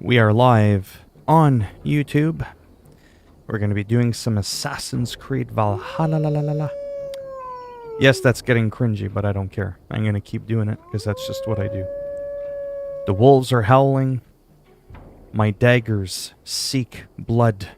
We are live on YouTube. We're going to be doing some Assassin's Creed Valhalla. Yes, that's getting cringy, but I don't care. I'm going to keep doing it because that's just what I do. The wolves are howling. My daggers seek blood.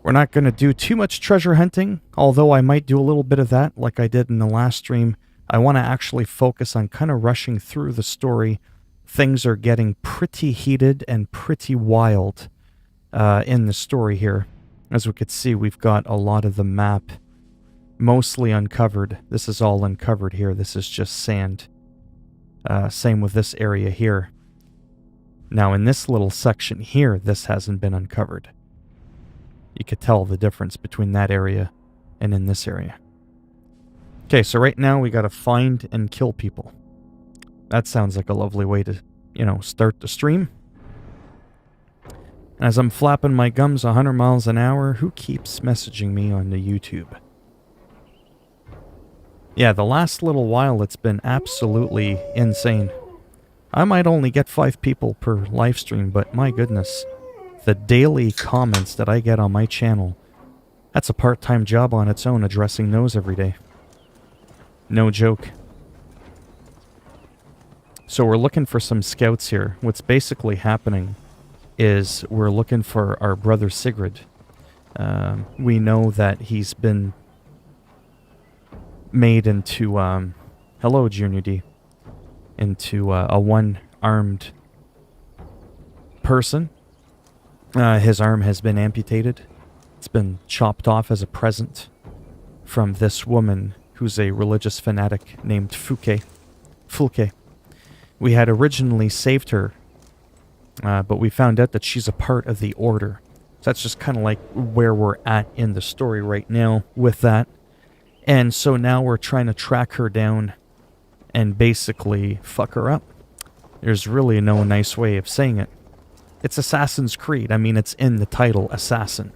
We're not going to do too much treasure hunting, although I might do a little bit of that like I did in the last stream. I want to actually focus on kind of rushing through the story. Things are getting pretty heated and pretty wild in the story here. As we could see, we've got a lot of the map mostly uncovered. This is all uncovered here. This is just sand. Same with this area here. Now in this little section here, this hasn't been uncovered. You could tell the difference between that area and in this area. Okay, so right now we gotta find and kill people. That sounds like a lovely way to, start the stream. As I'm flapping my gums 100 miles an hour, who keeps messaging me on the YouTube? Yeah, the last little while it's been absolutely insane. I might only get 5 people per live stream, but my goodness, the daily comments that I get on my channel, that's a part-time job on its own, addressing those every day. No joke. So we're looking for some scouts here. What's basically happening is we're looking for our brother Sigrid. We know that he's been made into, hello Junior D, into a one-armed person. His arm has been amputated. It's been chopped off as a present from this woman who's a religious fanatic named Fulke. We had originally saved her, but we found out that she's a part of the Order. So that's just kind of like where we're at in the story right now with that. And so now we're trying to track her down and basically fuck her up. There's really no nice way of saying it. It's Assassin's Creed. I mean, it's in the title, Assassin.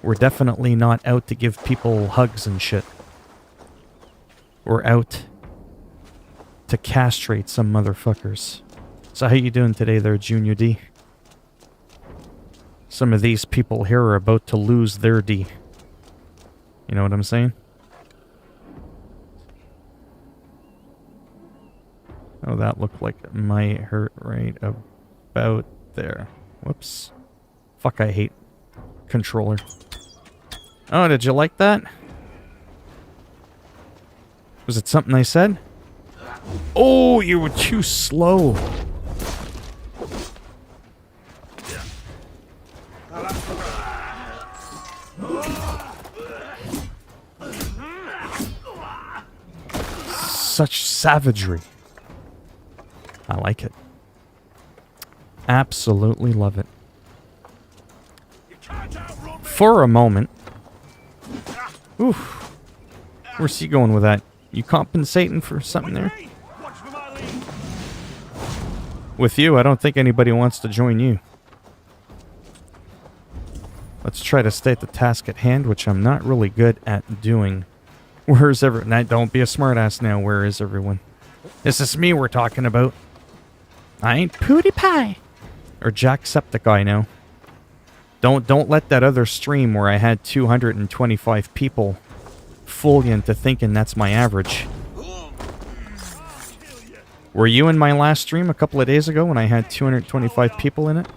We're definitely not out to give people hugs and shit. We're out to castrate some motherfuckers. So how you doing today there, Junior D? Some of these people here are about to lose their D. You know what I'm saying? Oh, that looked like it might hurt right about there. Whoops. Fuck, I hate controller. Oh, did you like that? Was it something I said? Oh, you were too slow. Such savagery. I like it. Absolutely love it. For a moment. Oof. Where's he going with that? You compensating for something there? With you, I don't think anybody wants to join you. Let's try to stay at the task at hand, which I'm not really good at doing. Where's everyone? Don't be a smartass now. Where is everyone? This is me we're talking about. I ain't PewDiePie. Or Jacksepticeye now. Don't let that other stream where I had 225 people fool you into thinking that's my average. Were you in my last stream a couple of days ago when I had 225 people in it?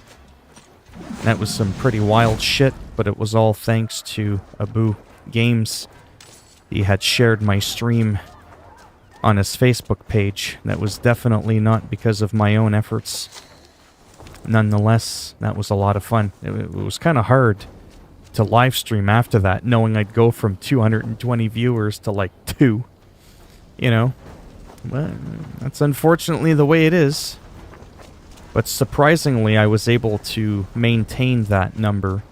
That was some pretty wild shit, but it was all thanks to Abu Games. He had shared my stream on his Facebook page. That was definitely not because of my own efforts. Nonetheless, that was a lot of fun. It was kind of hard to live stream after that, knowing I'd go from 220 viewers to like 2. You know? But that's unfortunately the way it is. But surprisingly, I was able to maintain that number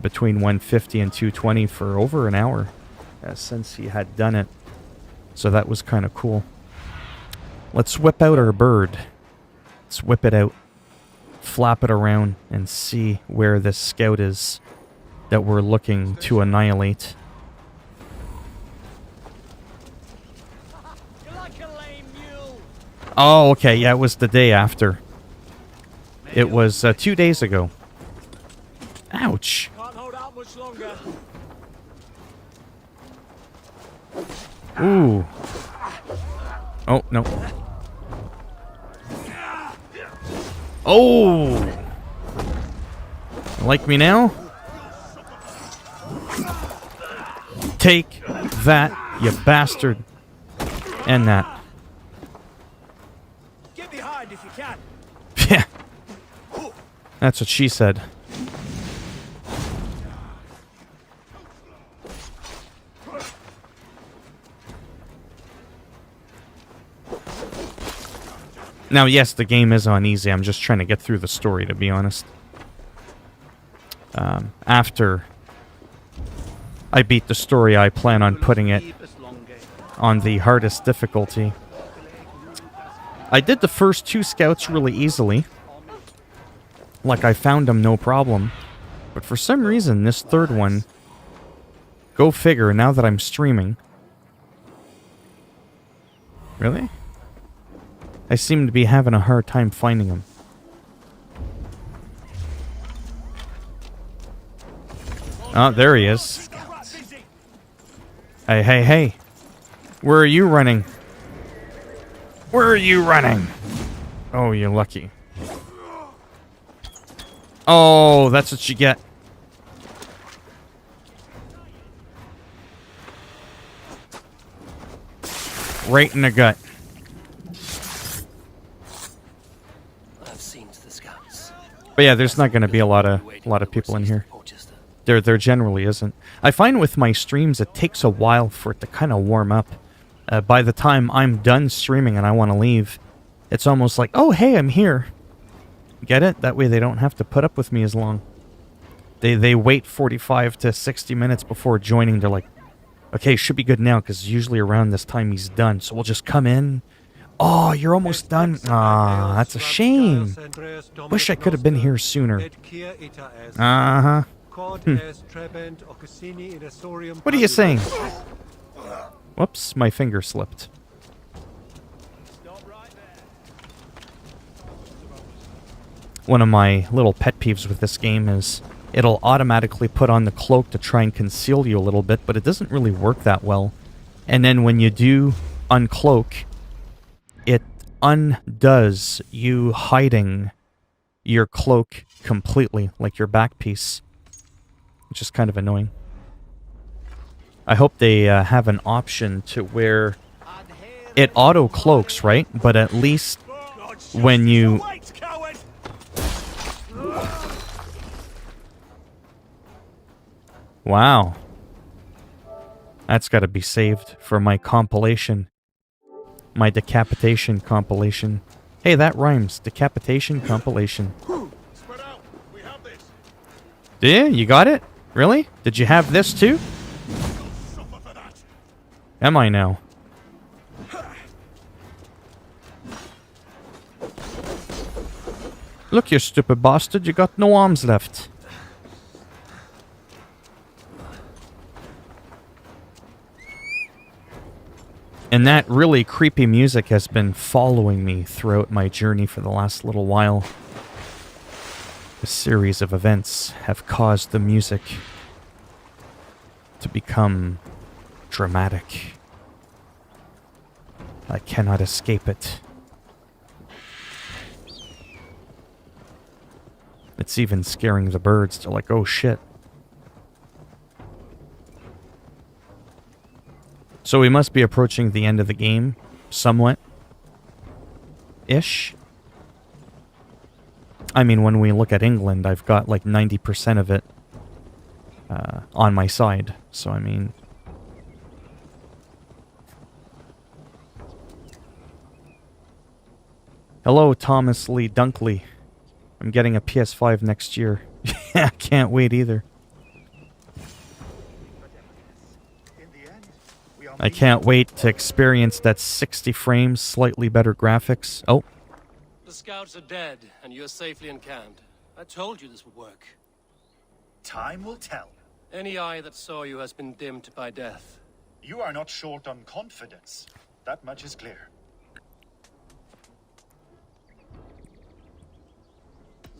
between 150 and 220 for over an hour since he had done it. So that was kind of cool. Let's whip out our bird. Let's whip it out. Flap it around and see where this scout is that we're looking to annihilate. Oh, okay, yeah, it was the day after. It was 2 days ago. Ouch. Can't hold out much longer. Ooh. Oh, no. Oh! Like me now? Take that, you bastard. And that. Get behind if you can. Yeah. That's what she said. Now, yes, the game is on easy. I'm just trying to get through the story, to be honest. After I beat the story, I plan on putting it on the hardest difficulty. I did the first 2 scouts really easily. Like, I found them no problem. But for some reason, this third one... Go figure, now that I'm streaming... Really? I seem to be having a hard time finding them. Oh, there he is. Hey, hey, hey. Where are you running? Where are you running? Oh, you're lucky. Oh, that's what you get. Right in the gut. But yeah, there's not going to be a lot of people in here. There generally isn't. I find with my streams it takes a while for it to kind of warm up. By the time I'm done streaming and I want to leave, it's almost like, oh hey, I'm here. Get it? That way they don't have to put up with me as long. They wait 45 to 60 minutes before joining. They're like, okay, should be good now, because usually around this time he's done. So we'll just come in. Oh, you're almost done. Ah, that's a shame. Wish I could have been here sooner. Uh-huh. What are you saying? Whoops, my finger slipped. One of my little pet peeves with this game is it'll automatically put on the cloak to try and conceal you a little bit, but it doesn't really work that well. And then when you do uncloak, it undoes you hiding your cloak completely, like your back piece, which is kind of annoying. I hope they have an option to where it auto-cloaks, right? But at least when you... Wow. That's got to be saved for my compilation. My decapitation compilation. Hey, that rhymes. Decapitation compilation. Yeah, you got it? Really? Did you have this too? Am I now? Look, you stupid bastard, you got no arms left. And that really creepy music has been following me throughout my journey for the last little while. A series of events have caused the music to become dramatic. I cannot escape it. It's even scaring the birds. They're like, oh shit. So we must be approaching the end of the game, somewhat. Ish. I mean, when we look at England, I've got like 90% of it on my side. So, I mean... Hello, Thomas Lee Dunkley. I'm getting a PS5 next year. I can't wait either. I can't wait to experience that 60 frames, slightly better graphics. Oh. The scouts are dead, and you're safely encamped. I told you this would work. Time will tell. Any eye that saw you has been dimmed by death. You are not short on confidence. That much is clear.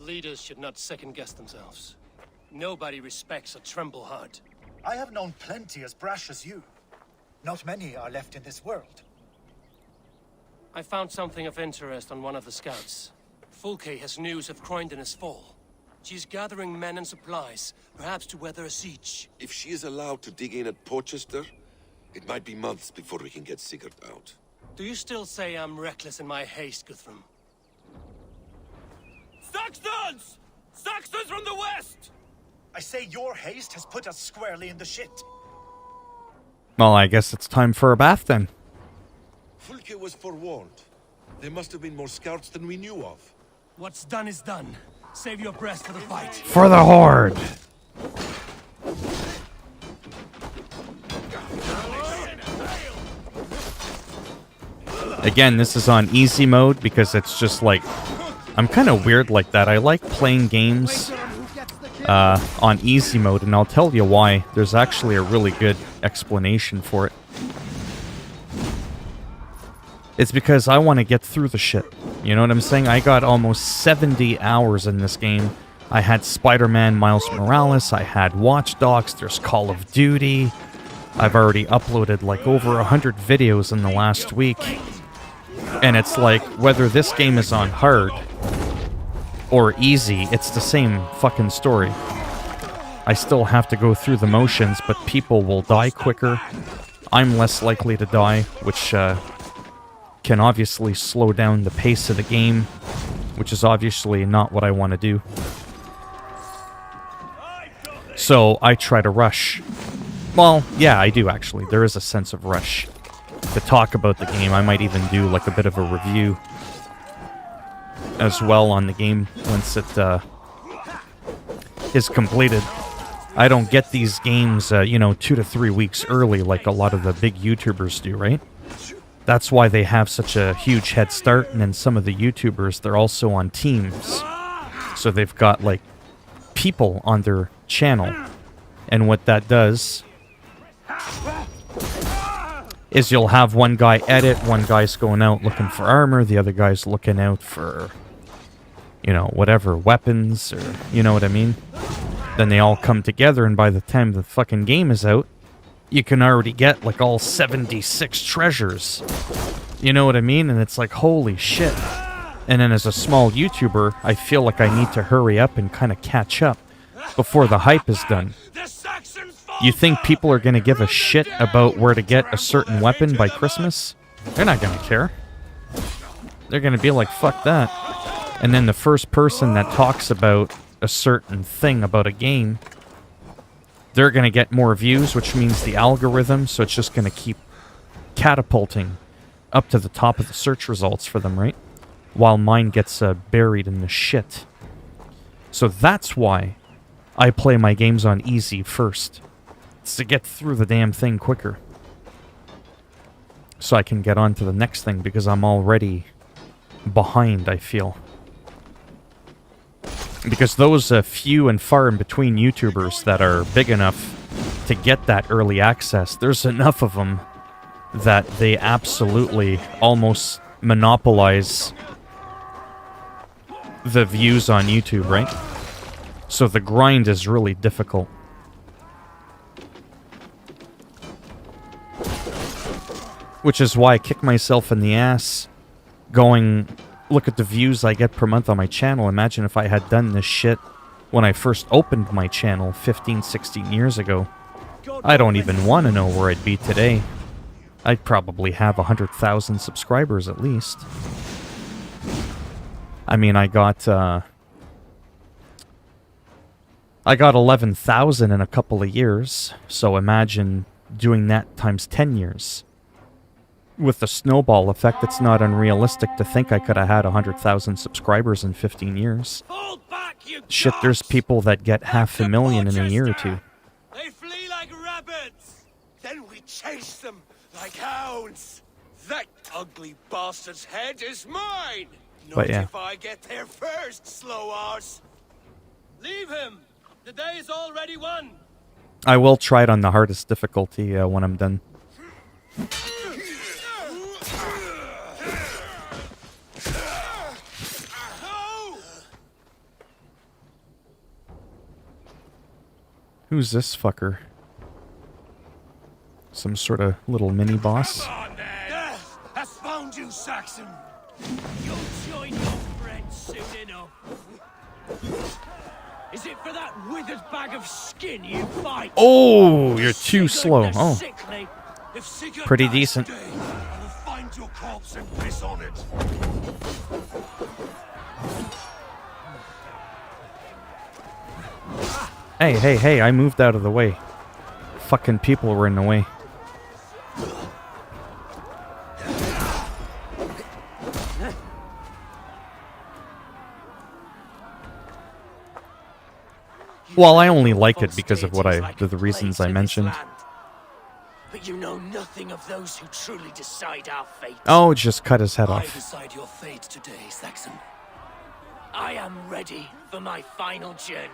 Leaders should not second-guess themselves. Nobody respects a tremble heart. I have known plenty as brash as you. Not many are left in this world. I found something of interest on one of the scouts. Fulke has news of Croydon's fall. She's gathering men and supplies, perhaps to weather a siege. If she is allowed to dig in at Porchester, it might be months before we can get Sigurd out. Do you still say I'm reckless in my haste, Guthrum? Saxons! Saxons from the west! I say your haste has put us squarely in the shit. Well, I guess it's time for a bath then. Fulke was forewarned. There must have been more scouts than we knew of. What's done is done. Save your breath for the fight. For the Horde! Again, this is on easy mode because it's just like... I'm kind of weird like that. I like playing games on easy mode, and I'll tell you why. There's actually a really good explanation for it. It's because I want to get through the shit. You know what I'm saying? I got almost 70 hours in this game. I had Spider-Man Miles Morales, I had Watch Dogs, there's Call of Duty. I've already uploaded like over 100 videos in the last week. And it's like, whether this game is on hard or easy, it's the same fucking story. I still have to go through the motions, but people will die quicker. I'm less likely to die, which can obviously slow down the pace of the game, which is obviously not what I want to do. So I try to rush. Well, yeah, I do actually. There is a sense of rush. To talk about the game, I might even do like a bit of a review as well on the game once it is completed. I don't get these games, 2 to 3 weeks early like a lot of the big YouTubers do, right? That's why they have such a huge head start, and then some of the YouTubers, they're also on teams. So they've got, like, people on their channel. And what that does is you'll have one guy edit, one guy's going out looking for armor, the other guy's looking out for, whatever, weapons, or, you know what I mean? Then they all come together, and by the time the fucking game is out, you can already get, like, all 76 treasures. You know what I mean? And it's like, holy shit. And then as a small YouTuber, I feel like I need to hurry up and kind of catch up before the hype is done. You think people are going to give a shit about where to get a certain weapon by Christmas? They're not going to care. They're going to be like, fuck that. And then the first person that talks about a certain thing about a game, they're going to get more views, which means the algorithm, so it's just going to keep catapulting up to the top of the search results for them, right? While mine gets buried in the shit. So that's why I play my games on easy first. It's to get through the damn thing quicker. So I can get on to the next thing, because I'm already behind, I feel. Because those few and far in between YouTubers that are big enough to get that early access, there's enough of them that they absolutely almost monopolize the views on YouTube, right? So the grind is really difficult. Which is why I kick myself in the ass going, look at the views I get per month on my channel. Imagine if I had done this shit when I first opened my channel 15, 16 years ago. I don't even want to know where I'd be today. I'd probably have 100,000 subscribers at least. I mean, I got 11,000 in a couple of years, so imagine doing that times 10 years. With the snowball effect, it's not unrealistic to think I could have had 100,000 subscribers in 15 years. Shit, there's people that get 500,000 in a year or two. They flee like rabbits. Then we chase them like hounds. That ugly bastard's head is mine. But yeah. If I get there first, slow arse. Leave him. The day is already won. I will try it on the hardest difficulty when I'm done. Who's this fucker? Some sort of little mini boss? Come on, then! Death has found you, Saxon! You'll join your friends soon enough. Is it for that withered bag of skin you fight? Oh, you're too slow. Oh, Sickly. If Sigurd pretty dies decent. today, I will find your corpse and piss on it. Hey, hey, hey, I moved out of the way. Fucking people were in the way. Well, I only like it because of what the reasons I mentioned. But you know nothing of those who truly decide our fate. Oh, just cut his head I off. decide your fate today, Saxon. I am ready for my final journey.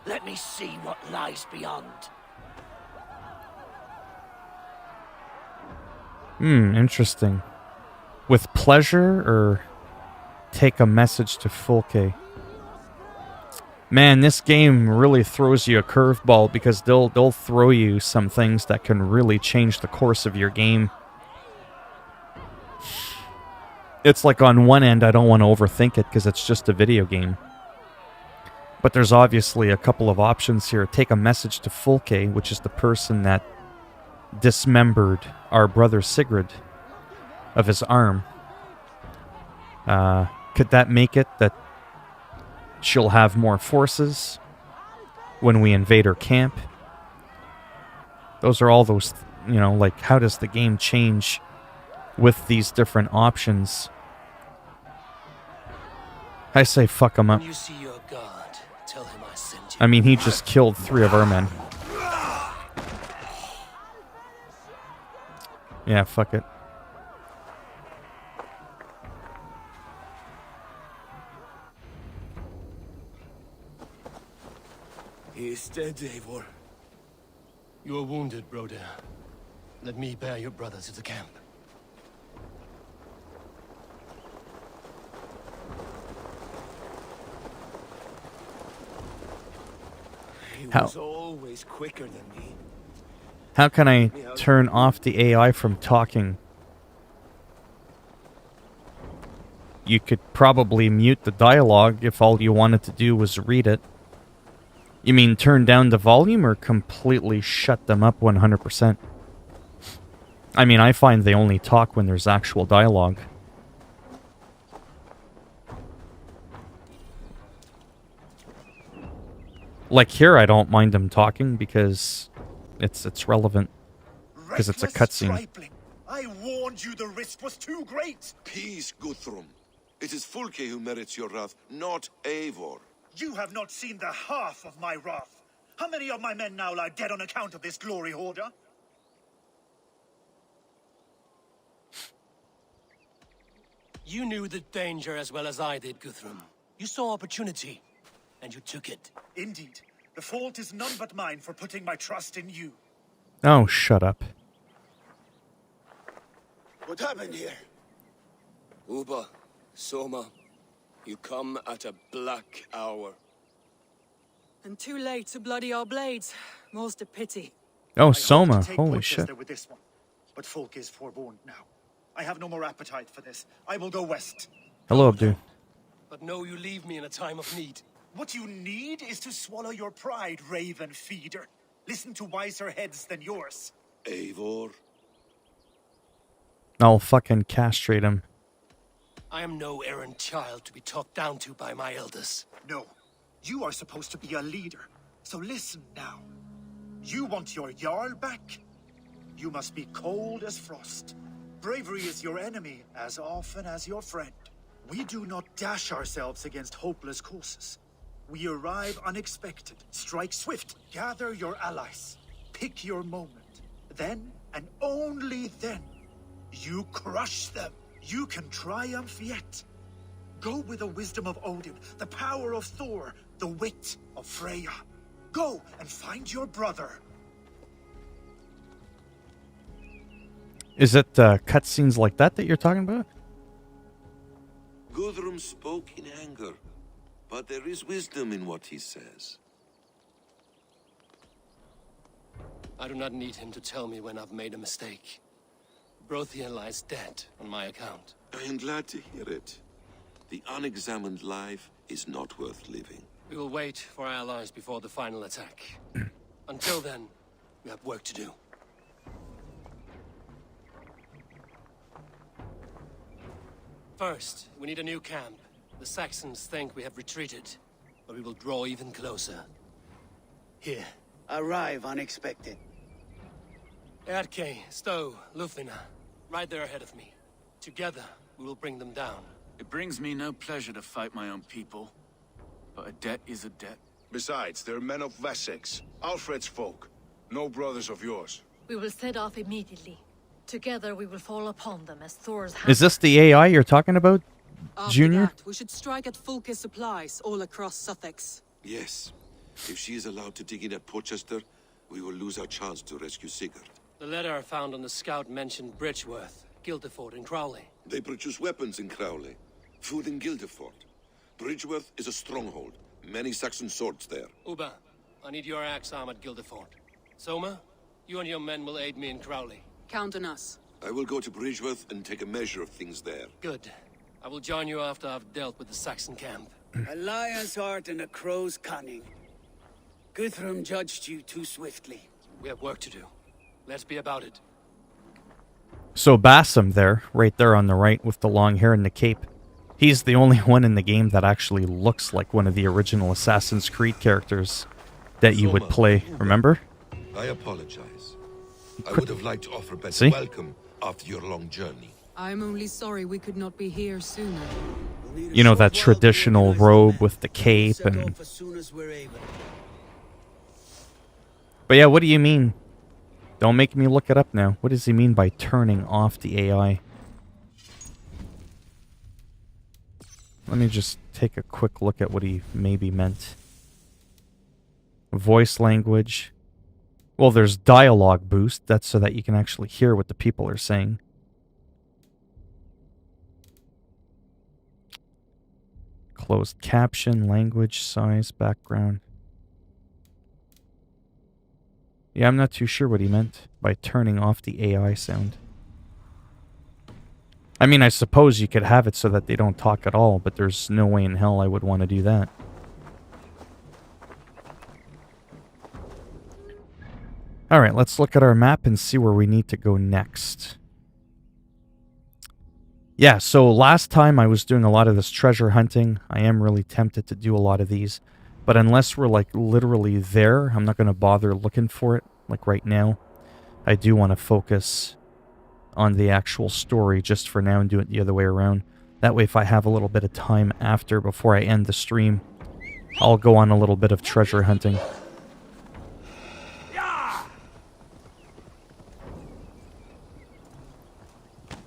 Let me see what lies beyond. Interesting. With pleasure or take a message to Fulke? Man, this game really throws you a curveball because they'll throw you some things that can really change the course of your game. It's like on one end, I don't want to overthink it because it's just a video game. But there's obviously a couple of options here. Take a message to Fulke, which is the person that dismembered our brother Sigurd of his arm. Could that make it that she'll have more forces when we invade her camp? Those are all those, you know, like, how does the game change with these different options? I say fuck him up. When you see your god, tell him I sent you. I mean, he just killed 3 of our men. Yeah, fuck it. He is dead, Eivor. You are wounded, brother. Let me bear your brother to the camp. He was always quicker than me. How can I turn off the AI from talking? You could probably mute the dialogue if all you wanted to do was read it. You mean turn down the volume or completely shut them up 100%? I mean, I find they only talk when there's actual dialogue. Like here, I don't mind them talking because it's relevant. Because it's a cutscene. I warned you the risk was too great. Peace, Guthrum. It is Fulke who merits your wrath, not Eivor. You have not seen the half of my wrath. How many of my men now lie dead on account of this glory hoarder? You knew the danger as well as I did, Guthrum. You saw opportunity, and you took it. Indeed. The fault is none but mine for putting my trust in you. Oh, shut up. What happened here? Uba, Soma, you come at a black hour. And too late to bloody our blades. More's the pity. Oh, I Soma. hoped to take Holy Porchester shit. with this one, but Folk is forewarned now. I have no more appetite for this. I will go west. Hello, Abdu. But no, you leave me in a time of need. What you need is to swallow your pride, raven feeder. Listen to wiser heads than yours. Eivor? I'll fucking castrate him. I am no errant child to be talked down to by my elders. No, you are supposed to be a leader. So listen now. You want your Jarl back? You must be cold as frost. Bravery is your enemy as often as your friend. We do not dash ourselves against hopeless courses. We arrive unexpected, strike swift, gather your allies, pick your moment. Then, and only then, you crush them. You can triumph yet. Go with the wisdom of Odin, the power of Thor, the wit of Freya. Go and find your brother. Is it cutscenes like that you're talking about? Guthrum spoke in anger, but there is wisdom in what he says. I do not need him to tell me when I've made a mistake. Brothian lies dead on my account. I am glad to hear it. The unexamined life is not worth living. We will wait for our allies before the final attack. Until then, we have work to do. First, we need a new camp. The Saxons think we have retreated, but we will draw even closer. Here. Arrive unexpected. Erke, Stowe, Lewinna, right there ahead of me. Together, we will bring them down. It brings me no pleasure to fight my own people, but a debt is a debt. Besides, they're men of Wessex, Alfred's folk, no brothers of yours. We will set off immediately. Together we will fall upon them as Thor's hand. Is this the AI you're talking about, After Junior? that, we should strike at Fulke supplies all across Sussex. Yes. If she is allowed to dig in at Portchester, we will lose our chance to rescue Sigurd. The letter found on the scout mentioned Bridgeworth, Guildford, and Crowley. They produce weapons in Crowley, food in Guildford. Bridgeworth is a stronghold. Many Saxon swords there. Uba, I need your axe arm at Guildford. Soma, you and your men will aid me in Crowley. Count on us. I will go to Bridgeworth and take a measure of things there. Good. I will join you after I've dealt with the Saxon camp. A lion's heart and a crow's cunning. Guthrum judged you too swiftly. We have work to do. Let's be about it. So Bassam there, right there on the right with the long hair and the cape. He's the only one in the game that actually looks like one of the original Assassin's Creed characters that you would play, remember? I apologize. I would have liked to offer better See? welcome after your long journey. I'm only sorry we could not be here sooner. You know, that traditional robe with the cape and... As soon as we're able. But yeah, what do you mean? Don't make me look it up now. What does he mean by turning off the AI? Let me just take a quick look at what he maybe meant. Voice language. Well, there's dialogue boost. That's so that you can actually hear what the people are saying. Closed caption, language, size, background. Yeah, I'm not too sure what he meant by turning off the AI sound. I mean, I suppose you could have it so that they don't talk at all, but there's no way in hell I would want to do that. Alright, let's look at our map and see where we need to go next. Yeah, so last time I was doing a lot of this treasure hunting. I am really tempted to do a lot of these. But unless we're, like, literally there, I'm not going to bother looking for it, like, right now. I do want to focus on the actual story just for now and do it the other way around. That way, if I have a little bit of time after, before I end the stream, I'll go on a little bit of treasure hunting.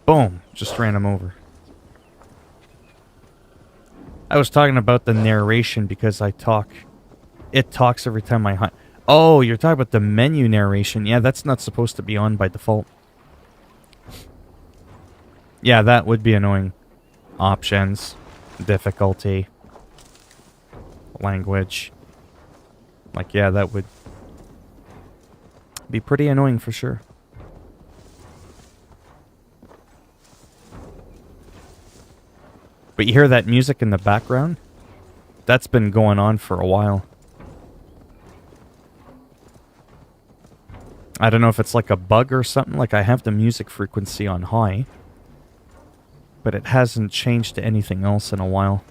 Boom! Just ran him over. I was talking about the narration because I talk. It talks every time I hunt. Oh, you're talking about the menu narration. Yeah, that's not supposed to be on by default. Yeah, that would be annoying. Options. Difficulty. Language. Like, yeah, that would be pretty annoying for sure. But you hear that music in the background? That's been going on for a while. I don't know if it's like a bug or something. Like, I have the music frequency on high, but it hasn't changed to anything else in a while.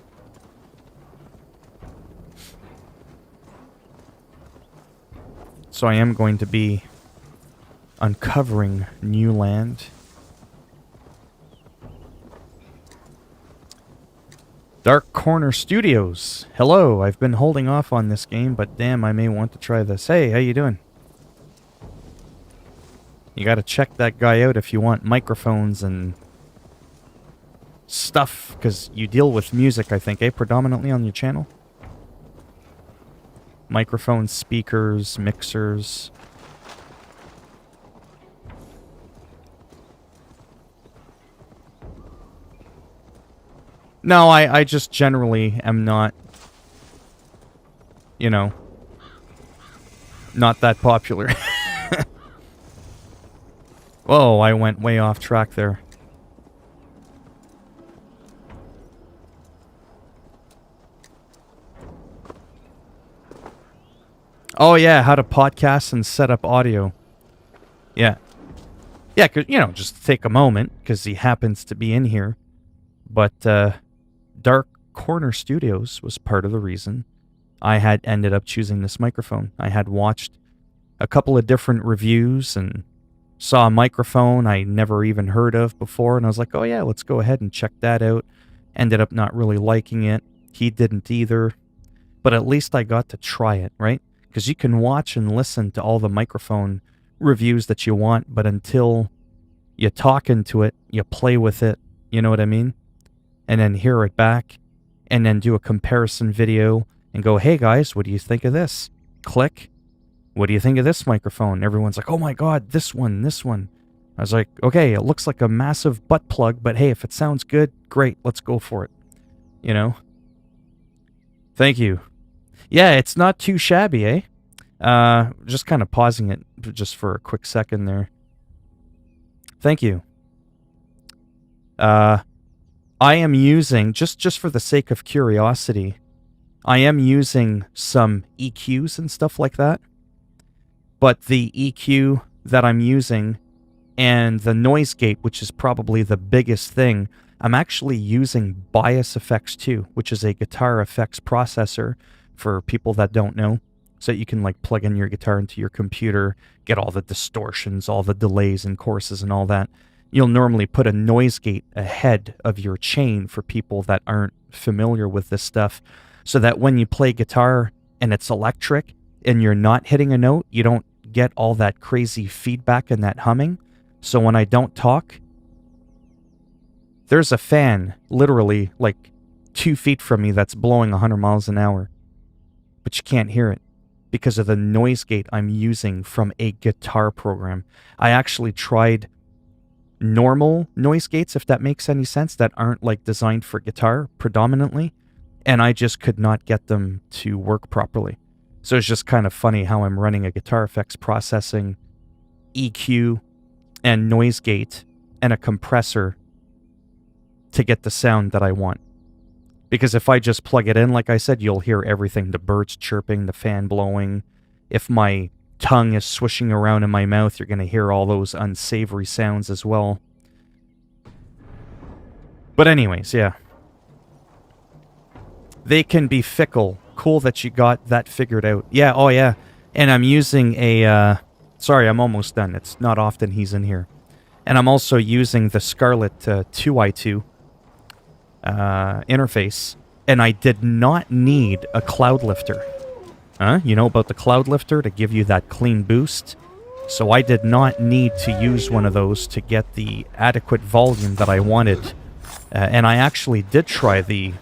So I am going to be uncovering new land. Dark Corner Studios. Hello, I've been holding off on this game, but damn, I may want to try this. Hey, how you doing? You gotta check that guy out if you want microphones and stuff, because you deal with music, I think, predominantly on your channel? Microphones, speakers, mixers. No, I just generally am not, you know, not that popular. Whoa, I went way off track there. Oh yeah, how to podcast and set up audio. Yeah. Yeah, 'cause, you know, just take a moment, because he happens to be in here. But Dark Corner Studios was part of the reason I had ended up choosing this microphone. I had watched a couple of different reviews and saw a microphone I never even heard of before, and I was like, oh yeah, let's go ahead and check that out. Ended up not really liking it. He didn't either. But at least I got to try it, right? Because you can watch and listen to all the microphone reviews that you want, but until you talk into it, you play with it, you know what I mean? And then hear it back, and then do a comparison video, and go, hey guys, what do you think of this? Click. What do you think of this microphone? Everyone's like, oh my god, this one, this one. I was like, okay, it looks like a massive butt plug, but hey, if it sounds good, great, let's go for it. You know? Thank you. Yeah, it's not too shabby, eh? Just kind of pausing it just for a quick second there. Thank you. I am using, just for the sake of curiosity, I am using some EQs and stuff like that. But the EQ that I'm using and the noise gate, which is probably the biggest thing, I'm actually using Bias Effects 2, which is a guitar effects processor for people that don't know. So that you can like plug in your guitar into your computer, get all the distortions, all the delays and courses and all that. You'll normally put a noise gate ahead of your chain for people that aren't familiar with this stuff, so that when you play guitar and it's electric and you're not hitting a note, you don't get all that crazy feedback and that humming. So when I don't talk, there's a fan literally like 2 feet from me that's blowing 100 miles an hour, but you can't hear it because of the noise gate I'm using from a guitar program. I actually tried normal noise gates, if that makes any sense, that aren't like designed for guitar predominantly, and I just could not get them to work properly. So it's just kind of funny how I'm running a guitar effects processing, EQ, and noise gate, and a compressor to get the sound that I want. Because if I just plug it in, like I said, you'll hear everything. The birds chirping, the fan blowing. If my tongue is swishing around in my mouth, you're going to hear all those unsavory sounds as well. But anyways, yeah. They can be fickle. Cool that you got that figured out. Yeah, oh yeah. And I'm using a... sorry, I'm almost done. It's not often he's in here. And I'm also using the Scarlett 2i2 interface, and I did not need a cloud lifter. You know about the cloud lifter to give you that clean boost? So I did not need to use one of those to get the adequate volume that I wanted. And I actually did try the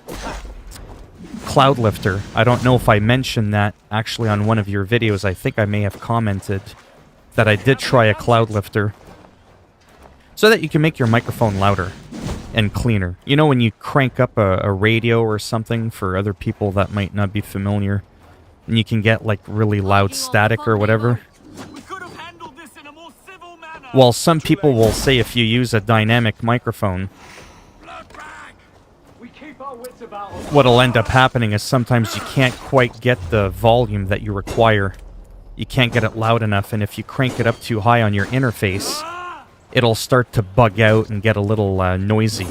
cloud lifter. I don't know if I mentioned that actually on one of your videos. I think I may have commented that I did try a cloud lifter so that you can make your microphone louder and cleaner. You know, when you crank up a radio or something, for other people that might not be familiar, and you can get like really loud static or whatever. Well, some people will say if you use a dynamic microphone, what'll end up happening is sometimes you can't quite get the volume that you require. You can't get it loud enough, and if you crank it up too high on your interface, it'll start to bug out and get a little noisy.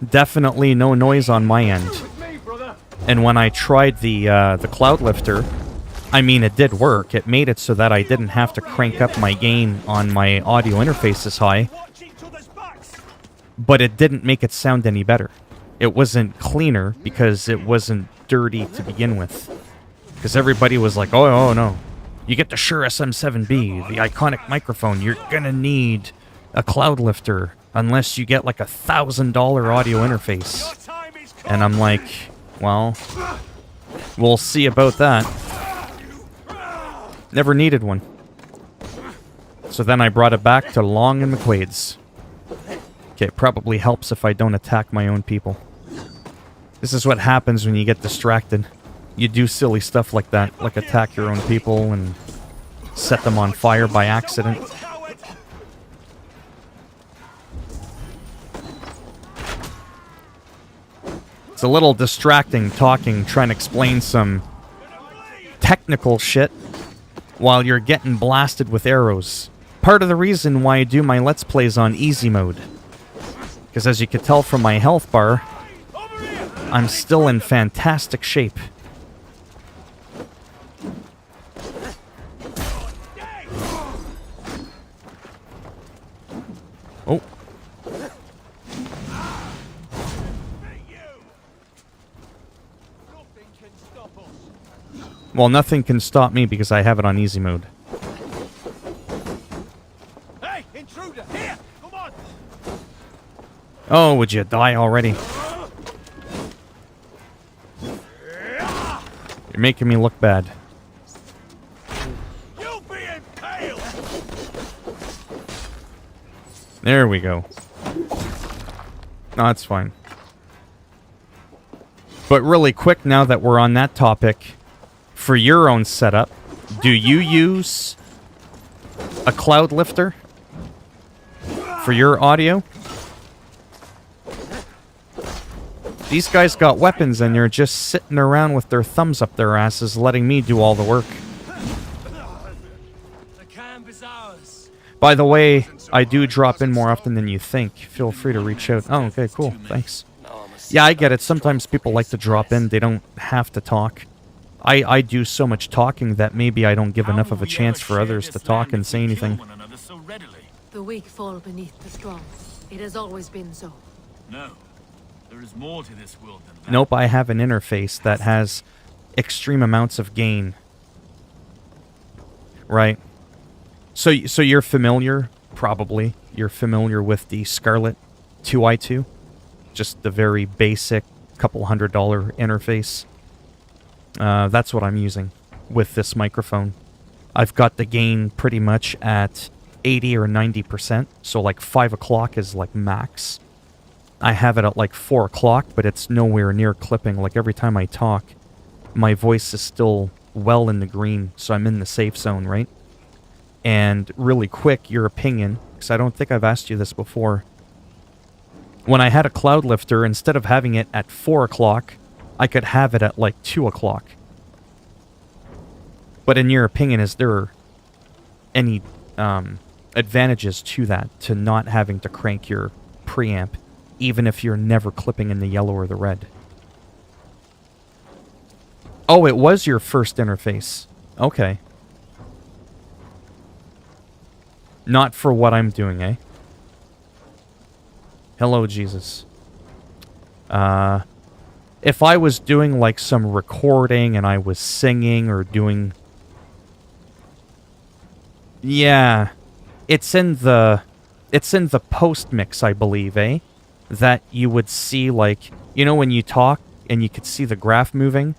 Definitely no noise on my end. And when I tried the cloud lifter, I mean, it did work. It made it so that I didn't have to crank up my gain on my audio interface as high. But it didn't make it sound any better. It wasn't cleaner because it wasn't dirty to begin with. Because everybody was like, oh no. You get the Shure SM7B, the iconic microphone. You're gonna need a cloud lifter unless you get like $1,000 audio interface. And I'm like, well, we'll see about that. Never needed one. So then I brought it back to Long and McQuaid's. Okay, it probably helps if I don't attack my own people. This is what happens when you get distracted. You do silly stuff like that, like attack your own people and set them on fire by accident. It's a little distracting talking, trying to explain some technical shit while you're getting blasted with arrows. Part of the reason why I do my Let's Plays on easy mode. Because as you can tell from my health bar, I'm still in fantastic shape. Oh. Well, nothing can stop me because I have it on easy mode. Hey, intruder, here! Come on! Oh, would you die already? You're making me look bad. You'll be impaled! There we go. No, that's fine. But really quick, now that we're on that topic, for your own setup, do you use a cloud lifter for your audio? These guys got weapons and they're just sitting around with their thumbs up their asses, letting me do all the work. The camp is ours. By the way, I do drop in more often than you think. Feel free to reach out. Oh, okay, cool. Thanks. Yeah, I get it. Sometimes people like to drop in. They don't have to talk. I do so much talking that maybe I don't give enough of a chance for others to talk and say anything. The weak fall beneath the strong. It has always been so. No. There is more to this world than that. Nope, I have an interface that has extreme amounts of gain. Right. So you're familiar, probably, you're familiar with the Scarlett 2i2? Just the very basic couple $100 interface. That's what I'm using with this microphone. I've got the gain pretty much at 80 or 90%, so like 5 o'clock is like max. I have it at like 4 o'clock, but it's nowhere near clipping. Like every time I talk, my voice is still well in the green, so I'm in the safe zone, right? And really quick, your opinion, because I don't think I've asked you this before. When I had a cloud lifter, instead of having it at 4 o'clock, I could have it at like 2 o'clock. But in your opinion, is there any advantages to that, to not having to crank your preamp, even if you're never clipping in the yellow or the red? Oh, it was your first interface. Okay. Not for what I'm doing, eh? Hello, Jesus. If I was doing like some recording and I was singing or doing... Yeah. It's in the post mix, I believe, eh? That you would see, like, you know, when you talk and you could see the graph moving,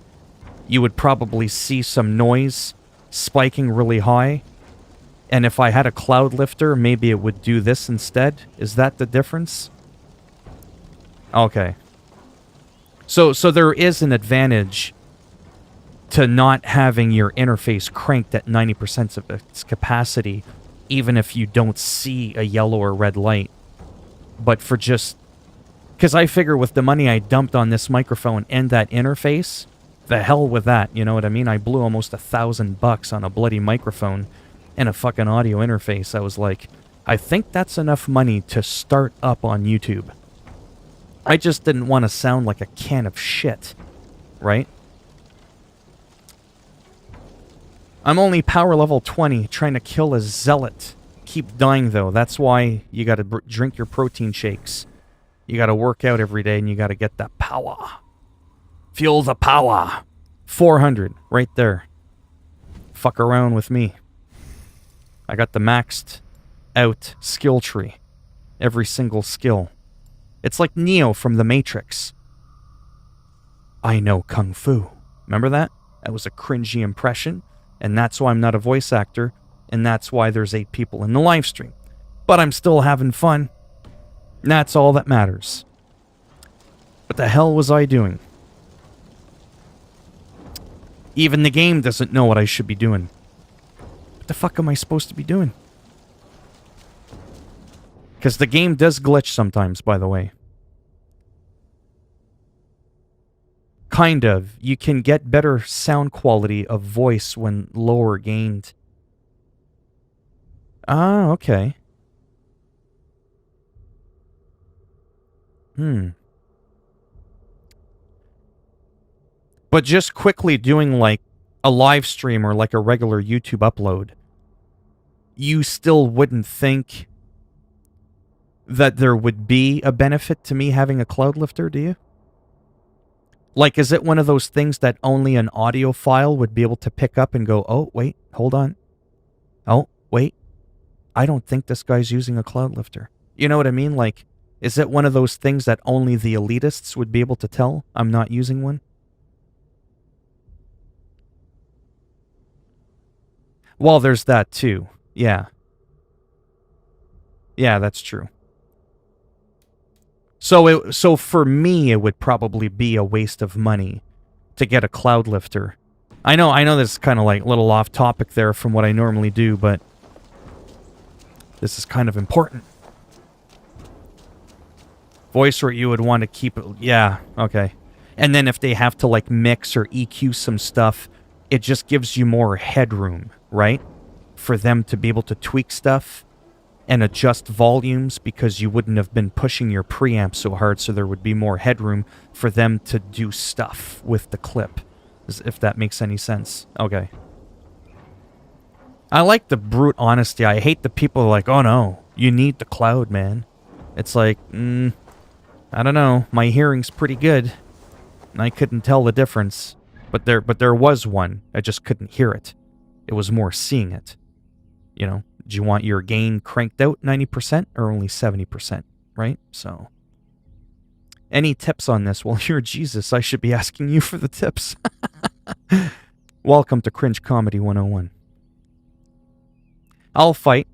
you would probably see some noise spiking really high. And if I had a cloud lifter, maybe it would do this instead. Is that the difference? Okay. So there is an advantage to not having your interface cranked at 90% of its capacity, even if you don't see a yellow or red light. But for just... Because I figure with the money I dumped on this microphone and that interface, the hell with that, you know what I mean? I blew almost $1,000 on a bloody microphone and a fucking audio interface. I was like, I think that's enough money to start up on YouTube. I just didn't want to sound like a can of shit, right? I'm only power level 20, trying to kill a zealot. Keep dying, though. That's why you gotta drink your protein shakes. You gotta work out every day, and you gotta get that power. Fuel the power. 400, right there. Fuck around with me. I got the maxed out skill tree. Every single skill. It's like Neo from The Matrix. I know Kung Fu. Remember that? That was a cringy impression, and that's why I'm not a voice actor, and that's why there's 8 people in the live stream. But I'm still having fun. And that's all that matters. What the hell was I doing? Even the game doesn't know what I should be doing. the fuck am I supposed to be doing? Because the game does glitch sometimes, by the way. Kind of. You can get better sound quality of voice when lower gained. Ah, okay. But just quickly doing like a live stream or like a regular YouTube upload, you still wouldn't think that there would be a benefit to me having a cloud lifter, do you? Like, is it one of those things that only an audio file would be able to pick up and go, oh, wait, hold on. Oh, wait. I don't think this guy's using a cloud lifter. You know what I mean? Like, is it one of those things that only the elitists would be able to tell I'm not using one? Well, there's that too. Yeah. Yeah, that's true. So for me, it would probably be a waste of money to get a cloud lifter. I know this is kind of like a little off topic there from what I normally do, but this is kind of important. Voice rate you would want to keep it. Yeah, okay. And then if they have to like mix or EQ some stuff, it just gives you more headroom, right? For them to be able to tweak stuff and adjust volumes because you wouldn't have been pushing your preamp so hard, so there would be more headroom for them to do stuff with the clip, if that makes any sense. Okay. I like the brute honesty. I hate the people who are like, oh no, you need the cloud, man. It's like, I don't know. My hearing's pretty good, and I couldn't tell the difference. But there was one. I just couldn't hear it. It was more seeing it. You know, do you want your gain cranked out 90% or only 70%, right? So, any tips on this? Well, you're Jesus. I should be asking you for the tips. Welcome to Cringe Comedy 101. I'll fight.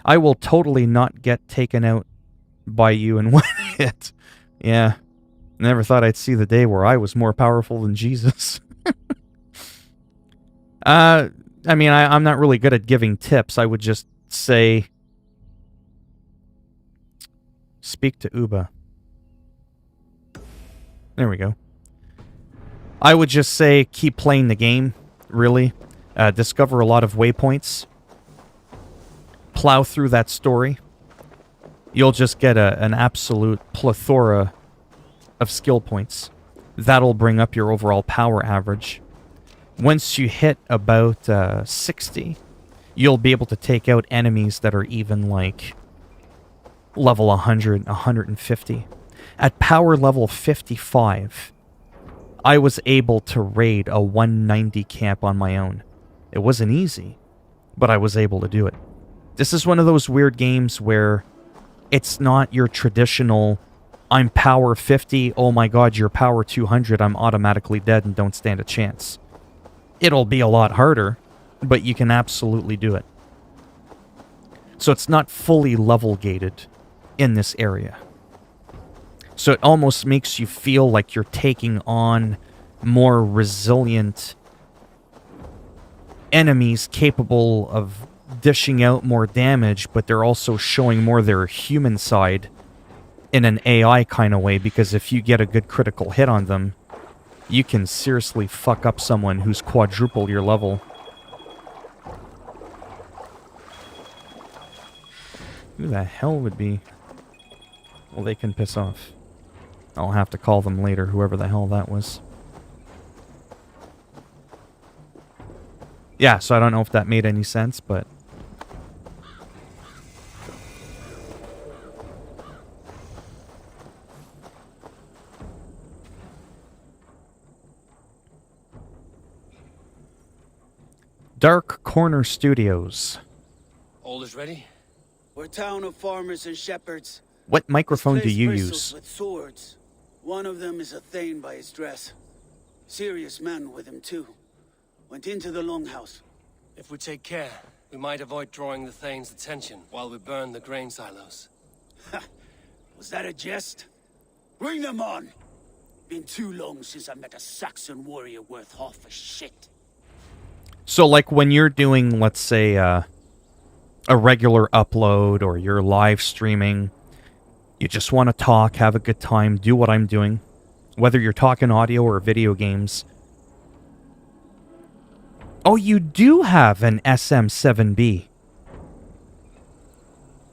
I will totally not get taken out by you in one hit. Yeah. Never thought I'd see the day where I was more powerful than Jesus. I mean, I'm not really good at giving tips. I would just say, speak to Uba. There we go. I would just say, keep playing the game, really. Discover a lot of waypoints. Plow through that story. You'll just get an absolute plethora of skill points. That'll bring up your overall power average. Once you hit about 60, you'll be able to take out enemies that are even like level 100, 150. At power level 55, I was able to raid a 190 camp on my own. It wasn't easy, but I was able to do it. This is one of those weird games where it's not your traditional, I'm power 50, oh my god, you're power 200, I'm automatically dead and don't stand a chance. It'll be a lot harder, but you can absolutely do it. So it's not fully level gated in this area. So it almost makes you feel like you're taking on more resilient enemies capable of dishing out more damage, but they're also showing more their human side in an AI kind of way, because if you get a good critical hit on them, you can seriously fuck up someone who's quadruple your level. Who the hell would be... Well, they can piss off. I'll have to call them later, whoever the hell that was. Yeah, so I don't know if that made any sense, but... Dark Corner Studios. All is ready? We're a town of farmers and shepherds. What microphone do This place you bristles use? with swords. One of them is a thane by his dress. Serious man with him too. Went into the longhouse. If we take care, we might avoid drawing the Thane's attention while we burn the grain silos. Was that a jest? Bring them on! Been too long since I met a Saxon warrior worth half a shit. So, like, when you're doing, let's say, a regular upload, or you're live streaming, you just want to talk, have a good time, do what I'm doing, whether you're talking audio or video games. Oh, you do have an SM7B.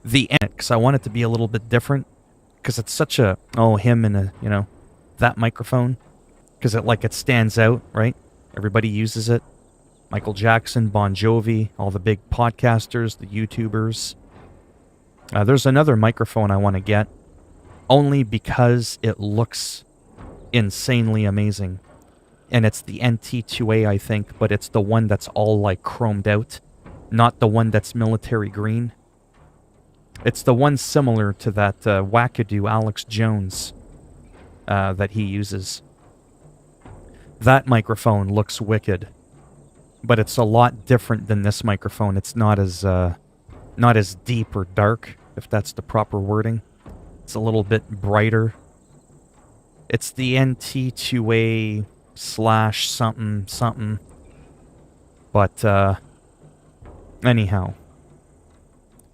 The because I want it to be a little bit different, because it's such a, oh, him and a, you know, that microphone, because it stands out, right? Everybody uses it. Michael Jackson, Bon Jovi, all the big podcasters, the YouTubers. There's another microphone I want to get, only because it looks insanely amazing. And it's the NT2A, I think, but it's the one that's all, like, chromed out, not the one that's military green. It's the one similar to that wackadoo Alex Jones that he uses. That microphone looks wicked. But it's a lot different than this microphone. It's not as deep or dark, if that's the proper wording. It's a little bit brighter. It's the NT2A / something something. But anyhow.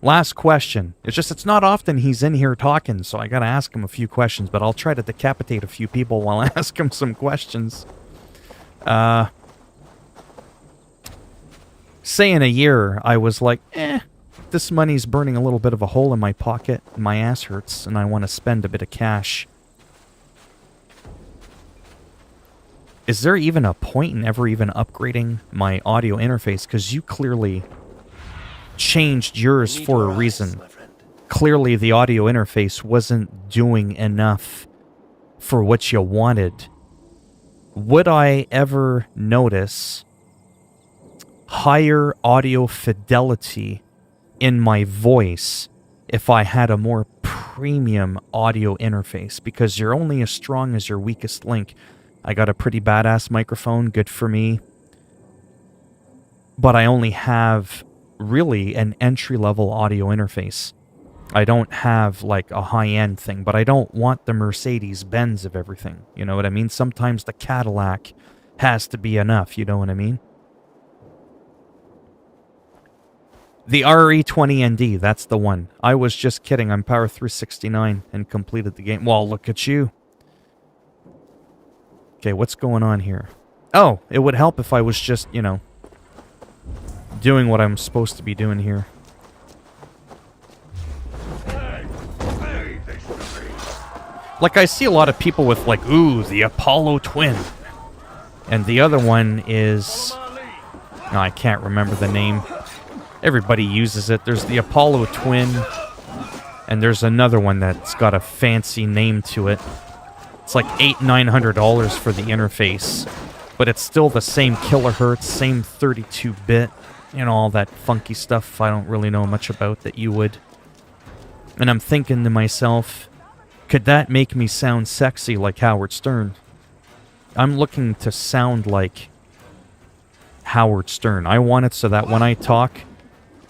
Last question. It's not often he's in here talking, so I gotta ask him a few questions, but I'll try to decapitate a few people while I ask him some questions. Say in a year, I was like, this money's burning a little bit of a hole in my pocket, and my ass hurts, and I want to spend a bit of cash. Is there even a point in ever even upgrading my audio interface? Because you clearly changed yours for a reason. Clearly the audio interface wasn't doing enough for what you wanted. Would I ever notice higher audio fidelity in my voice if I had a more premium audio interface? Because you're only as strong as your weakest link. I got a pretty badass microphone, good for me. But I only have really an entry-level audio interface. I don't have like a high-end thing, but I don't want the Mercedes-Benz of everything. You know what I mean? Sometimes the Cadillac has to be enough, you know what I mean? The RE20ND, that's the one. I was just kidding, I'm Power 369 and completed the game. Well, look at you. Okay, what's going on here? Oh, it would help if I was just, you know, doing what I'm supposed to be doing here. Like, I see a lot of people with, like, ooh, the Apollo Twin. And the other one is... No, I can't remember the name. Everybody uses it. There's the Apollo Twin. And there's another one that's got a fancy name to it. It's like $800-900 for the interface. But it's still the same kilohertz, same 32-bit. You know, all that funky stuff I don't really know much about that you would. And I'm thinking to myself, could that make me sound sexy like Howard Stern? I'm looking to sound like Howard Stern. I want it so that when I talk,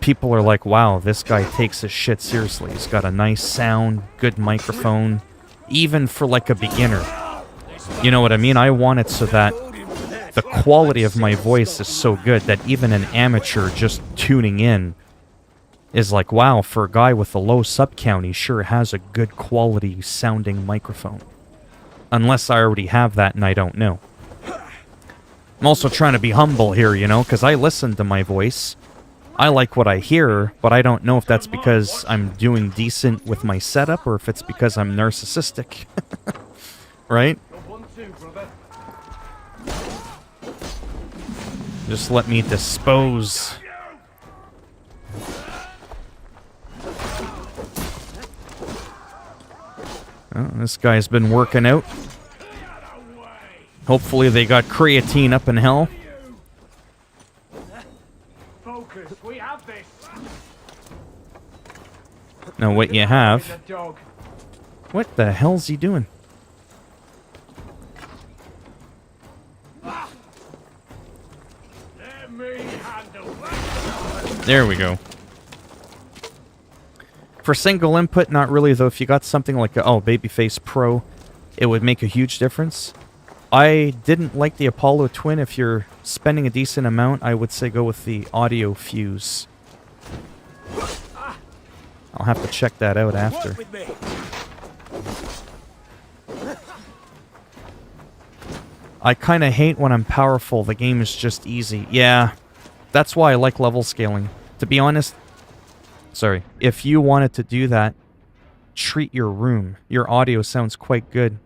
people are like, wow, this guy takes his shit seriously. He's got a nice sound, good microphone, even for like a beginner. You know what I mean? I want it so that the quality of my voice is so good that even an amateur just tuning in is like, wow, for a guy with a low sub count, he sure has a good quality sounding microphone. Unless I already have that and I don't know. I'm also trying to be humble here, you know, because I listen to my voice. I like what I hear, but I don't know if that's because I'm doing decent with my setup or if it's because I'm narcissistic. Right? Just let me dispose. Oh, this guy's been working out. Hopefully they got creatine up in hell. Focus, we have this. Now what you have... What the hell's he doing? There we go. For single input, not really, though. If you got something like a, Babyface Pro, it would make a huge difference. I didn't like the Apollo Twin. If you're spending a decent amount, I would say go with the audio fuse. I'll have to check that out after. I kind of hate when I'm powerful. The game is just easy. Yeah, that's why I like level scaling. To be honest, sorry, if you wanted to do that, treat your room. Your audio sounds quite good.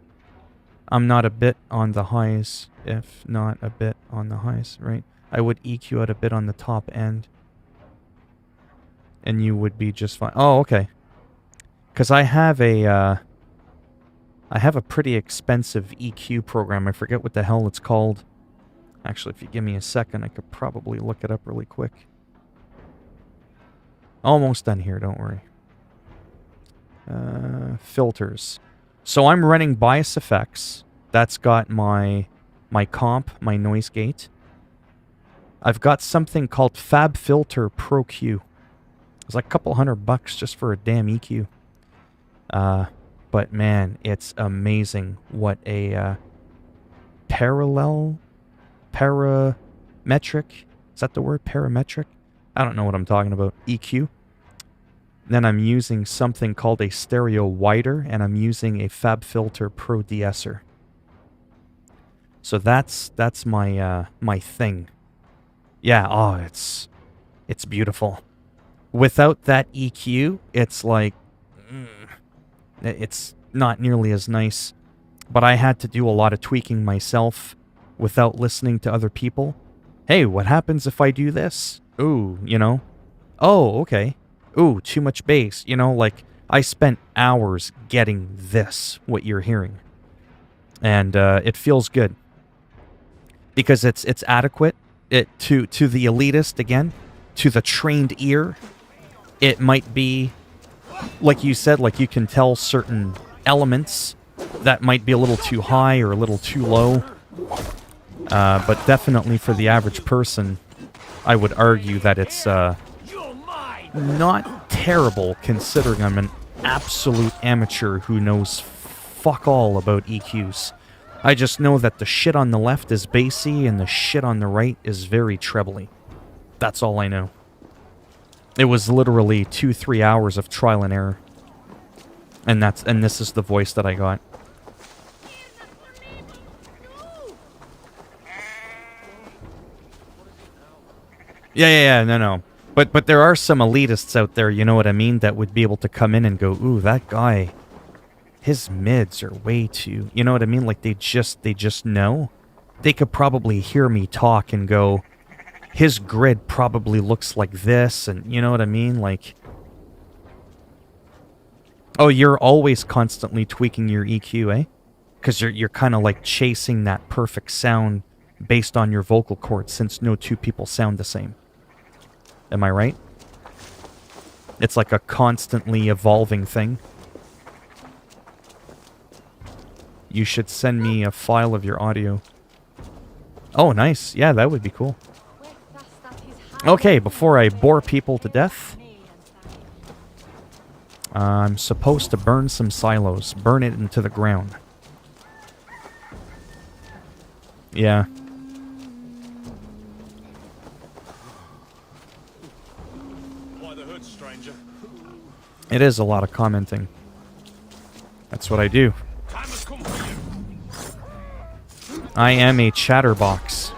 I'm not a bit on the highs, if not a bit on the highs, right? I would EQ out a bit on the top end. And you would be just fine. Oh, okay. Because I have a pretty expensive EQ program. I forget what the hell it's called. Actually, if you give me a second, I could probably look it up really quick. Almost done here, don't worry. Filters. So I'm running bias effects. That's got my comp, my noise gate. I've got something called FabFilter Pro Q. It's like a couple $100 just for a damn EQ. But man, it's amazing what a parametric, is that the word? Parametric? I don't know what I'm talking about. EQ. Then I'm using something called a stereo wider, and I'm using a FabFilter Pro de-esser. So that's my my thing. Yeah, oh, it's beautiful. Without that EQ, it's like it's not nearly as nice. But I had to do a lot of tweaking myself without listening to other people. Hey, what happens if I do this? Ooh, you know? Oh, okay. Ooh, too much bass. You know, like, I spent hours getting this, what you're hearing. And it feels good. Because it's adequate. To the elitist, again, to the trained ear, it might be, like you said, like you can tell certain elements that might be a little too high or a little too low. But definitely for the average person, I would argue that it's not terrible, considering I'm an absolute amateur who knows fuck all about EQs. I just know that the shit on the left is bassy and the shit on the right is very trebly. That's all I know. It was literally 2-3 hours of trial and error. And this is the voice that I got. Yeah, no. But there are some elitists out there, you know what I mean, that would be able to come in and go, ooh, that guy, his mids are way too, you know what I mean? Like they just know. They could probably hear me talk and go, his grid probably looks like this, and you know what I mean? Like, oh, you're always constantly tweaking your EQ, eh? Because you're kind of like chasing that perfect sound based on your vocal cords, since no two people sound the same. Am I right? It's like a constantly evolving thing. You should send me a file of your audio. Oh, nice. Yeah, that would be cool. Okay, before I bore people to death, I'm supposed to burn some silos. Burn it into the ground. Yeah. Why the hood, stranger? It is a lot of commenting. That's what I do. Time has come for you. I am a chatterbox.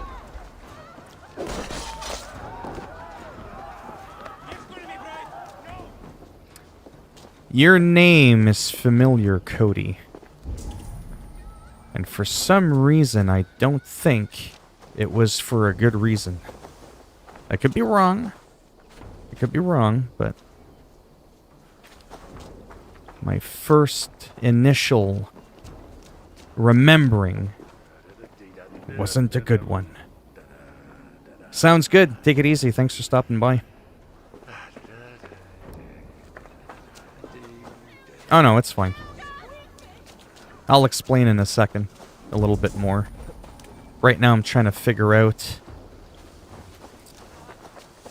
Your name is familiar, Cody. And for some reason, I don't think it was for a good reason. I could be wrong. I could be wrong, but my first initial remembering wasn't a good one. Sounds good. Take it easy. Thanks for stopping by. Oh no, it's fine. I'll explain in a second a little bit more. Right now I'm trying to figure out,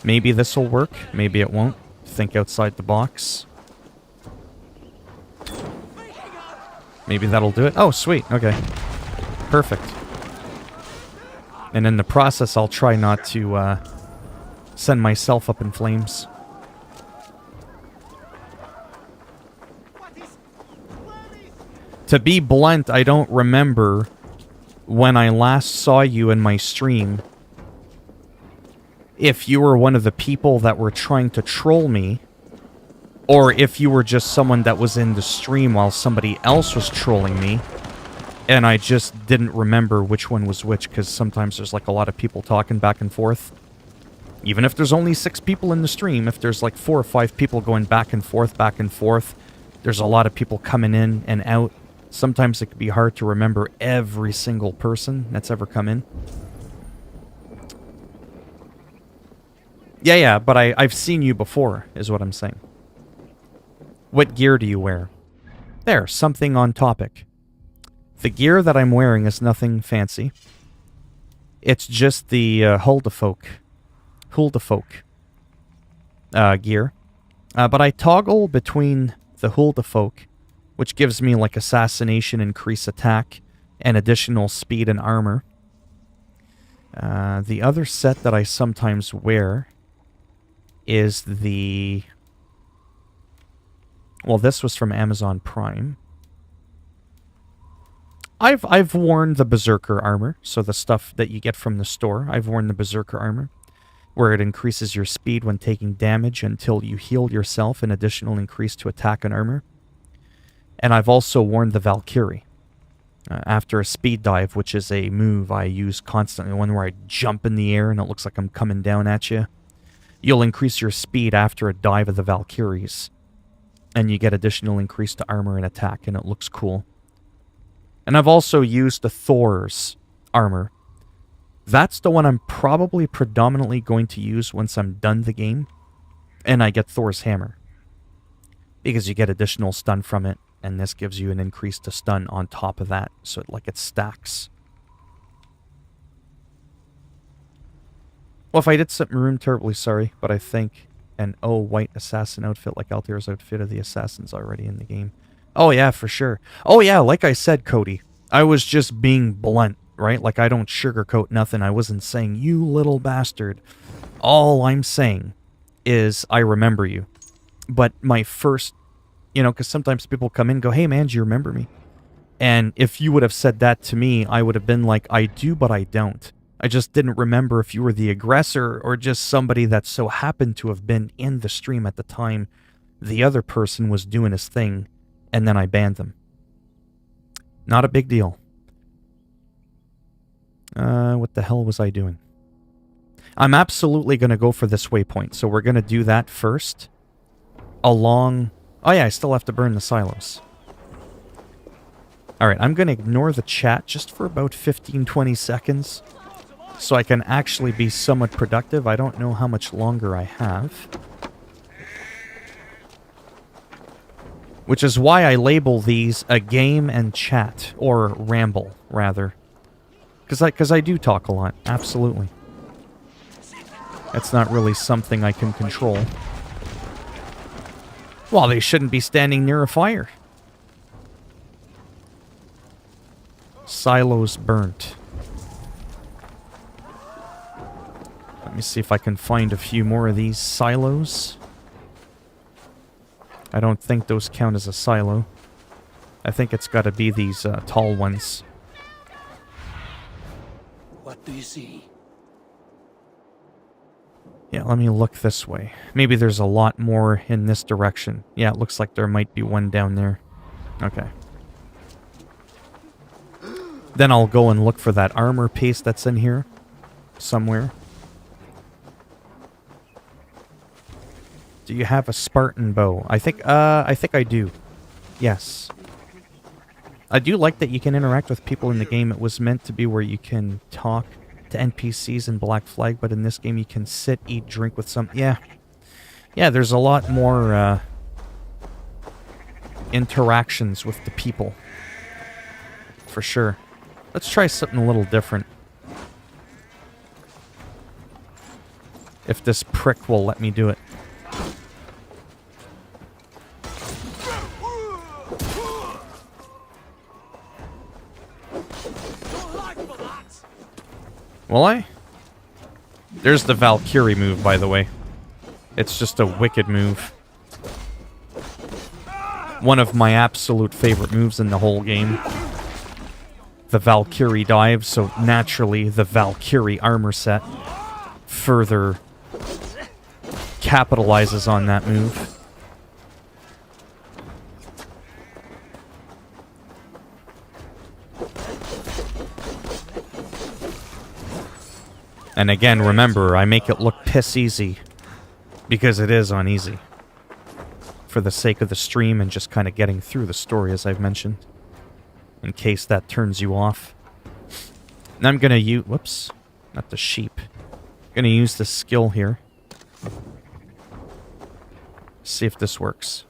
maybe this will work, maybe it won't. Think outside the box. Maybe that'll do it. Oh, sweet. Okay. Perfect. And in the process, I'll try not to send myself up in flames. To be blunt, I don't remember when I last saw you in my stream if you were one of the people that were trying to troll me, or if you were just someone that was in the stream while somebody else was trolling me, and I just didn't remember which one was which, because sometimes there's like a lot of people talking back and forth. Even if there's only 6 people in the stream, if there's like 4 or 5 people going back and forth, there's a lot of people coming in and out. Sometimes it can be hard to remember every single person that's ever come in. Yeah, but I've seen you before, is what I'm saying. What gear do you wear? There, something on topic. The gear that I'm wearing is nothing fancy. It's just the Huldafolk gear. But I toggle between the Huldafolk, which gives me like assassination, increase attack, and additional speed and armor. The other set that I sometimes wear is the... Well, this was from Amazon Prime. I've worn the Berserker armor, so the stuff that you get from the store. I've worn the Berserker armor, where it increases your speed when taking damage until you heal yourself, an additional increase to attack and armor. And I've also worn the Valkyrie. After a speed dive, which is a move I use constantly, one where I jump in the air and it looks like I'm coming down at you. You'll increase your speed after a dive of the Valkyries, and you get additional increase to armor and attack, and it looks cool. And I've also used the Thor's armor. That's the one I'm probably predominantly going to use once I'm done the game, and I get Thor's hammer, because you get additional stun from it, and this gives you an increase to stun on top of that, so it stacks. Well, if I did something rude, terribly sorry, but I think an white assassin outfit like Altair's outfit of the assassin's already in the game. Oh yeah, for sure. Oh yeah, like I said, Cody, I was just being blunt, right? Like, I don't sugarcoat nothing. I wasn't saying, you little bastard. All I'm saying is I remember you. But my first, because sometimes people come in and go, hey man, do you remember me? And if you would have said that to me, I would have been like, I do, but I don't. I just didn't remember if you were the aggressor or just somebody that so happened to have been in the stream at the time the other person was doing his thing, and then I banned them. Not a big deal. What the hell was I doing? I'm absolutely going to go for this waypoint, so we're going to do that first. Along... Oh yeah, I still have to burn the silos. Alright, I'm going to ignore the chat just for about 15-20 seconds, so I can actually be somewhat productive. I don't know how much longer I have. Which is why I label these a game and chat, or ramble, rather. Because I do talk a lot, absolutely. That's not really something I can control. Well, they shouldn't be standing near a fire. Silos burnt. Let me see if I can find a few more of these silos. I don't think those count as a silo. I think it's got to be these tall ones. What do you see? Yeah, let me look this way. Maybe there's a lot more in this direction. Yeah, it looks like there might be one down there. Okay. Then I'll go and look for that armor piece that's in here. Somewhere. Do you have a Spartan bow? I think I do. Yes. I do like that you can interact with people in the game. It was meant to be where you can talk to NPCs in Black Flag, but in this game you can sit, eat, drink with some... Yeah. Yeah, there's a lot more interactions with the people. For sure. Let's try something a little different. If this prick will let me do it. Will I? There's the Valkyrie move, by the way. It's just a wicked move. One of my absolute favorite moves in the whole game. The Valkyrie dive, so naturally the Valkyrie armor set further capitalizes on that move. And again, remember, I make it look piss easy because it is uneasy. For the sake of the stream and just kind of getting through the story, as I've mentioned. In case that turns you off. And I'm gonna use... Whoops. Not the sheep. Gonna use this skill here. See if this works.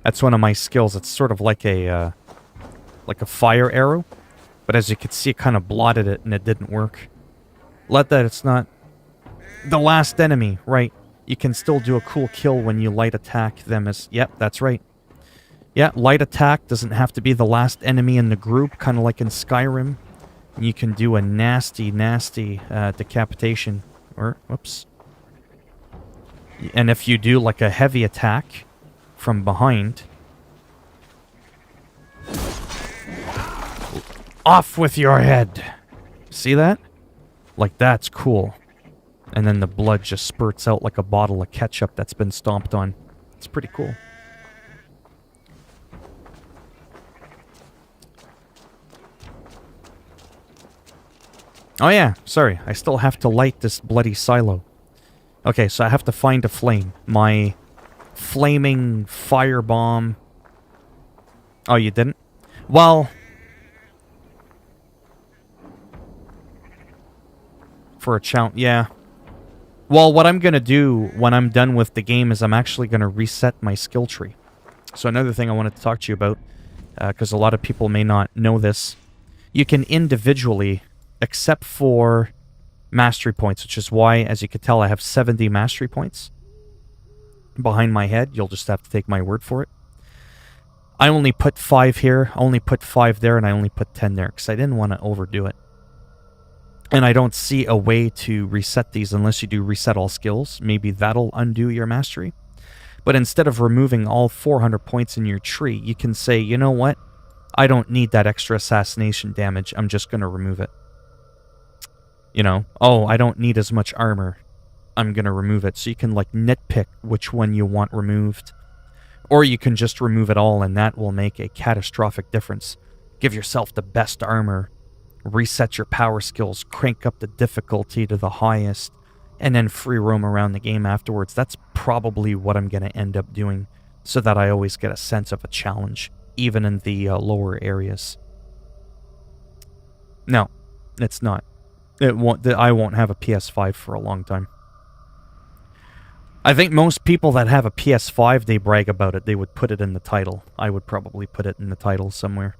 That's one of my skills. It's sort of like a fire arrow. But as you can see, it kind of blotted it and it didn't work. Let that, it's not the last enemy, right? You can still do a cool kill when you light attack them as... Yep, that's right. Yeah, light attack doesn't have to be the last enemy in the group, kind of like in Skyrim. You can do a nasty, nasty decapitation. Or, whoops. And if you do like a heavy attack from behind... Off with your head! See that? Like, that's cool. And then the blood just spurts out like a bottle of ketchup that's been stomped on. It's pretty cool. Oh yeah, sorry. I still have to light this bloody silo. Okay, so I have to find a flame. My flaming firebomb... Oh, you didn't? Well... For a challenge, yeah. Well, what I'm going to do when I'm done with the game is I'm actually going to reset my skill tree. So another thing I wanted to talk to you about, because a lot of people may not know this, you can individually, except for mastery points, which is why, as you can tell, I have 70 mastery points behind my head. You'll just have to take my word for it. I only put 5 here, I only put 5 there, and I only put 10 there, because I didn't want to overdo it. And I don't see a way to reset these unless you do reset all skills. Maybe that'll undo your mastery. But instead of removing all 400 points in your tree, you can say, you know what? I don't need that extra assassination damage. I'm just going to remove it. You know, oh, I don't need as much armor. I'm going to remove it. So you can like nitpick which one you want removed. Or you can just remove it all and that will make a catastrophic difference. Give yourself the best armor. Reset your power skills, crank up the difficulty to the highest, and then free roam around the game afterwards. That's probably what I'm going to end up doing, so that I always get a sense of a challenge, even in the lower areas. No, it's not. It won't. I won't have a PS5 for a long time. I think most people that have a PS5, they brag about it. They would put it in the title. I would probably put it in the title somewhere.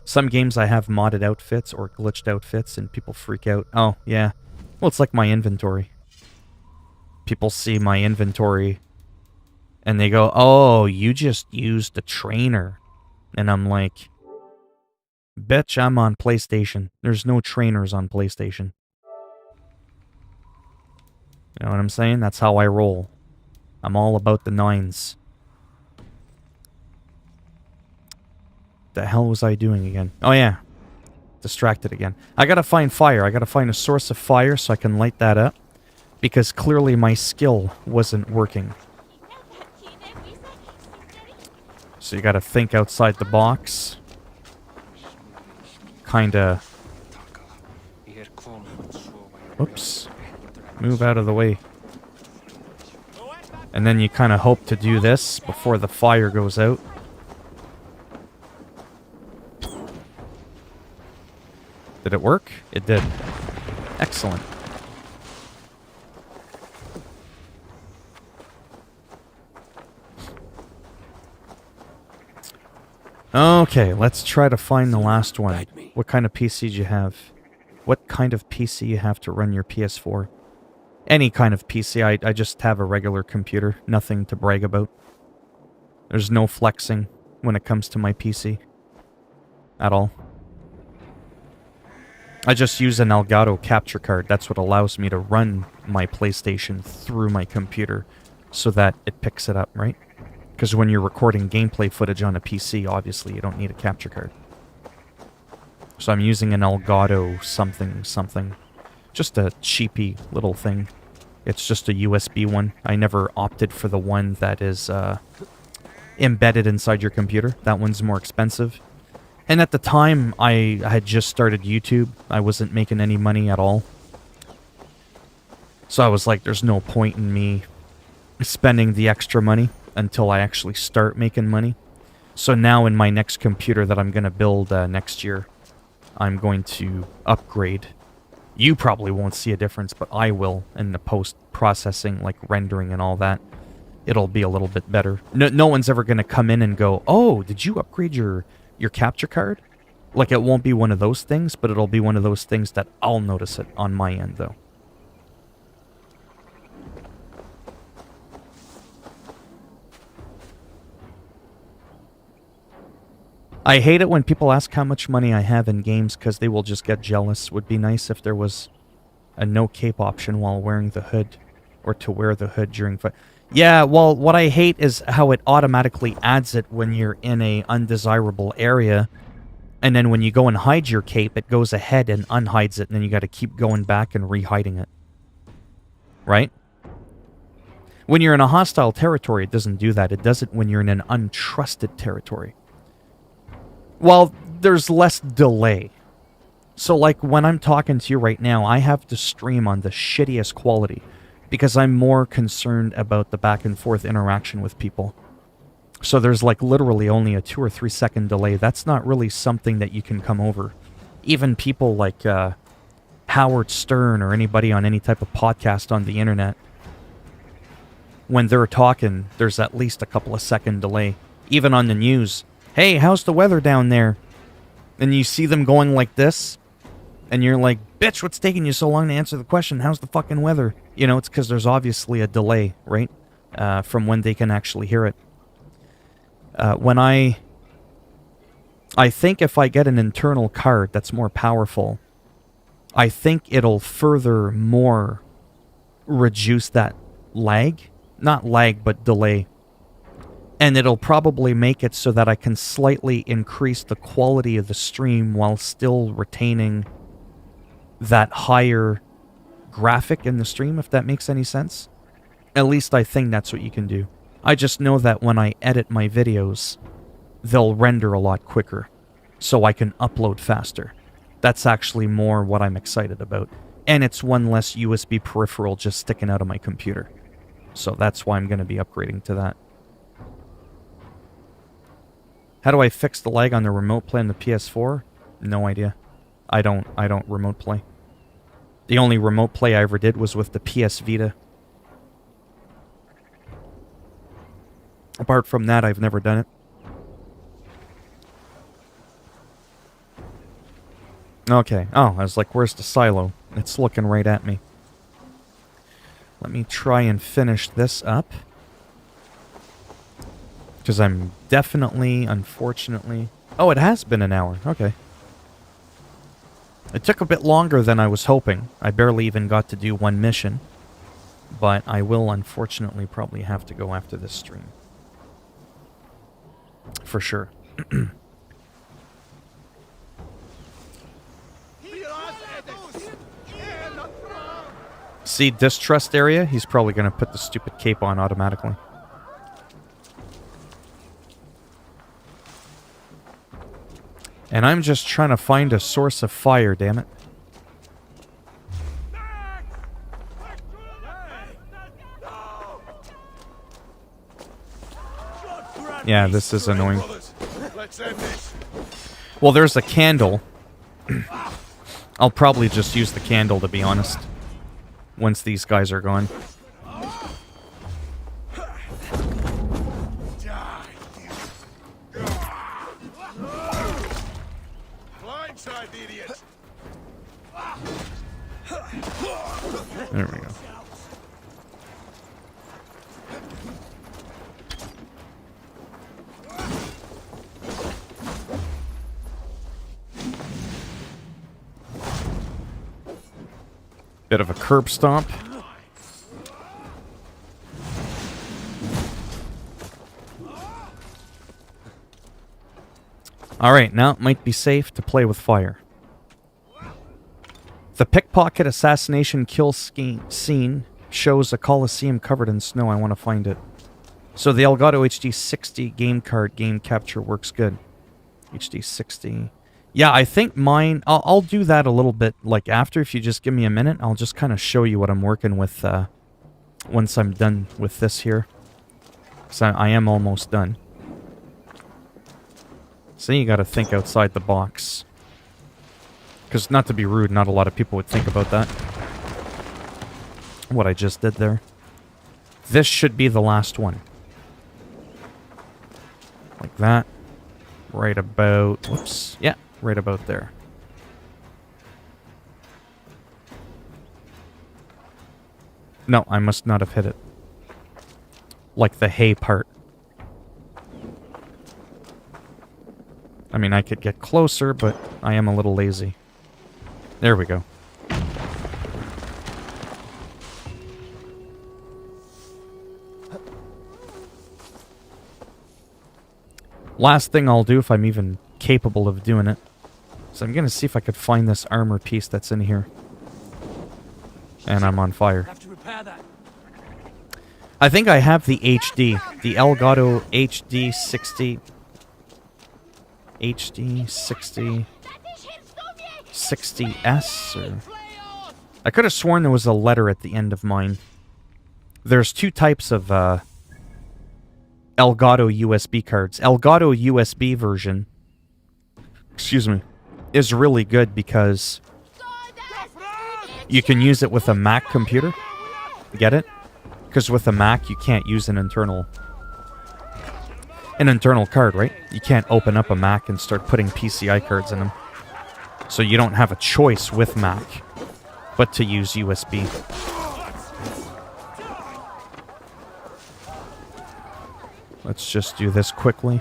Some games I have modded outfits or glitched outfits and people freak out. Oh, yeah. Well, it's like my inventory. People see my inventory and they go, oh, you just used the trainer. And I'm like, bitch, I'm on PlayStation. There's no trainers on PlayStation. You know what I'm saying? That's how I roll. I'm all about the 9s. The hell was I doing again? Oh yeah. Distracted again. I gotta find fire. I gotta find a source of fire so I can light that up. Because clearly my skill wasn't working. So you gotta think outside the box. Kinda... Oops. Move out of the way. And then you kinda hope to do this before the fire goes out. Did it work? It did. Excellent. Okay, let's try to find the last one. What kind of PC do you have? What kind of PC you have to run your PS4? Any kind of PC. I just have a regular computer. Nothing to brag about. There's no flexing when it comes to my PC. at all. I just use an Elgato capture card. That's what allows me to run my PlayStation through my computer so that it picks it up, right? Because when you're recording gameplay footage on a PC, obviously you don't need a capture card. So I'm using an Elgato something. Just a cheapy little thing. It's just a USB one. I never opted for the one that is embedded inside your computer. That one's more expensive. And at the time, I had just started YouTube. I wasn't making any money at all. So I was like, there's no point in me spending the extra money until I actually start making money. So now in my next computer that I'm going to build next year, I'm going to upgrade. You probably won't see a difference, but I will in the post-processing, like rendering and all that. It'll be a little bit better. No one's ever going to come in and go, oh, did you upgrade your capture card? Like, it won't be one of those things, but it'll be one of those things that I'll notice it on my end, though. I hate it when people ask how much money I have in games because they will just get jealous. Would be nice if there was a no cape option while wearing the hood, or to wear the hood during fight. Yeah, well, what I hate is how it automatically adds it when you're in a undesirable area, and then when you go and hide your cape, it goes ahead and unhides it, and then you got to keep going back and re-hiding it. Right? When you're in a hostile territory, it doesn't do that. It does it when you're in an untrusted territory. Well, there's less delay. So, like, when I'm talking to you right now, I have to stream on the shittiest quality because I'm more concerned about the back and forth interaction with people. So there's, like, literally only a 2 or 3 second delay. That's not really something that you can come over. Even people like Howard Stern or anybody on any type of podcast on the internet, when they're talking, there's at least a couple of second delay. Even on the news, hey, how's the weather down there? And you see them going like this, and you're like, bitch, what's taking you so long to answer the question? How's the fucking weather? You know, it's because there's obviously a delay, right? From when they can actually hear it. When I think if I get an internal card that's more powerful, I think it'll furthermore reduce that lag. Not lag, but delay. And it'll probably make it so that I can slightly increase the quality of the stream while still retaining that higher graphic in the stream, if that makes any sense. At least I think that's what you can do. I just know that when I edit my videos, they'll render a lot quicker, so I can upload faster. That's actually more what I'm excited about. And it's one less USB peripheral just sticking out of my computer. So that's why I'm going to be upgrading to that. How do I fix the lag on the remote play on the PS4? No idea. I don't remote play. The only remote play I ever did was with the PS Vita. Apart from that, I've never done it. Okay. Oh, I was like, where's the silo? It's looking right at me. Let me try and finish this up. Because I'm definitely, unfortunately... Oh, it has been an hour. Okay. It took a bit longer than I was hoping. I barely even got to do one mission. But I will, unfortunately, probably have to go after this stream. For sure. See, distrust area? He's probably going to put the stupid cape on automatically. And I'm just trying to find a source of fire, damn it. Yeah, this is annoying. Well, there's a candle. I'll probably just use the candle, to be honest, once these guys are gone. There we go. Bit of a curb stomp. Alright, now it might be safe to play with fire. The pickpocket assassination kill scene shows a coliseum covered in snow. I want to find it. So the Elgato HD 60 game card game capture works good. HD 60. Yeah, I think mine... I'll do that a little bit, like, after. If you just give me a minute, I'll just kind of show you what I'm working with once I'm done with this here. So I am almost done. So you gotta think outside the box. Because, not to be rude, not a lot of people would think about that. What I just did there. This should be the last one. Like that. Right about... Whoops. Yeah, right about there. No, I must not have hit it. Like the hay part. I mean, I could get closer, but I am a little lazy. There we go. Last thing I'll do, if I'm even capable of doing it, so I'm going to see if I could find this armor piece that's in here. And I'm on fire. Have to repair that. I think I have the HD, the Elgato HD 60... HD 60... 60S, or... I could have sworn there was a letter at the end of mine. There's two types of, Elgato USB cards. Elgato USB version, excuse me, is really good because you can use it with a Mac computer. Get it? Because with a Mac, you can't use an internal card, right? You can't open up a Mac and start putting PCI cards in them. So you don't have a choice with Mac, but to use USB. Let's just do this quickly.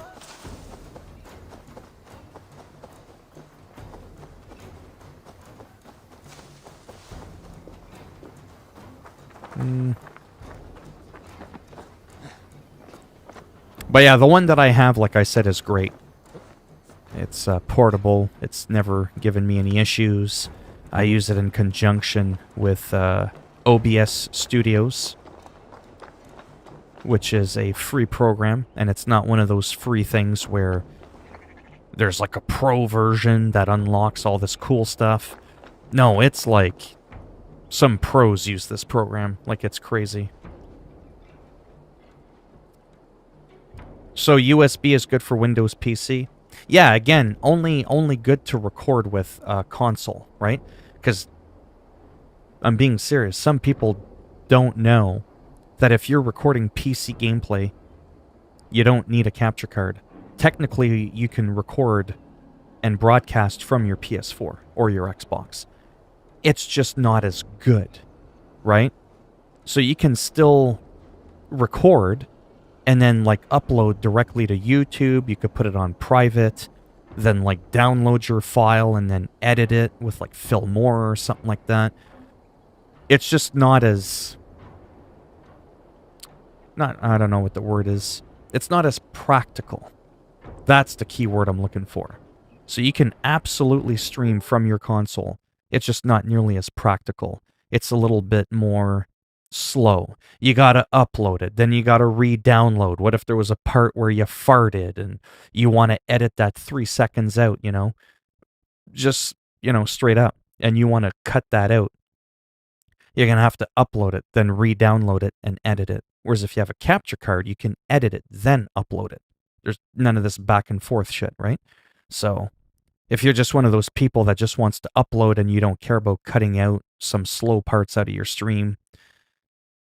But yeah, the one that I have, like I said, is great. It's portable. It's never given me any issues. I use it in conjunction with OBS Studios, which is a free program, and it's not one of those free things where there's like a pro version that unlocks all this cool stuff. No, it's like some pros use this program like it's crazy. So USB is good for Windows PC. Yeah, again, only good to record with console, right? Because I'm being serious. Some people don't know that if you're recording PC gameplay, you don't need a capture card. Technically, you can record and broadcast from your PS4 or your Xbox. It's just not as good, right? So you can still record and then like upload directly to YouTube. You could put it on private, then like download your file and then edit it with like Philminator or something like that. It's just not as... I don't know what the word is. It's not as practical. That's the key word I'm looking for. So you can absolutely stream from your console. It's just not nearly as practical. It's a little bit more slow. You gotta upload it, then you gotta re-download. What if there was a part where you farted and you want to edit that 3 seconds out, you know? Just, you know, straight up. And you want to cut that out. You're gonna have to upload it, then re-download it and edit it. Whereas if you have a capture card, you can edit it, then upload it. There's none of this back and forth shit, right? So, if you're just one of those people that just wants to upload and you don't care about cutting out some slow parts out of your stream,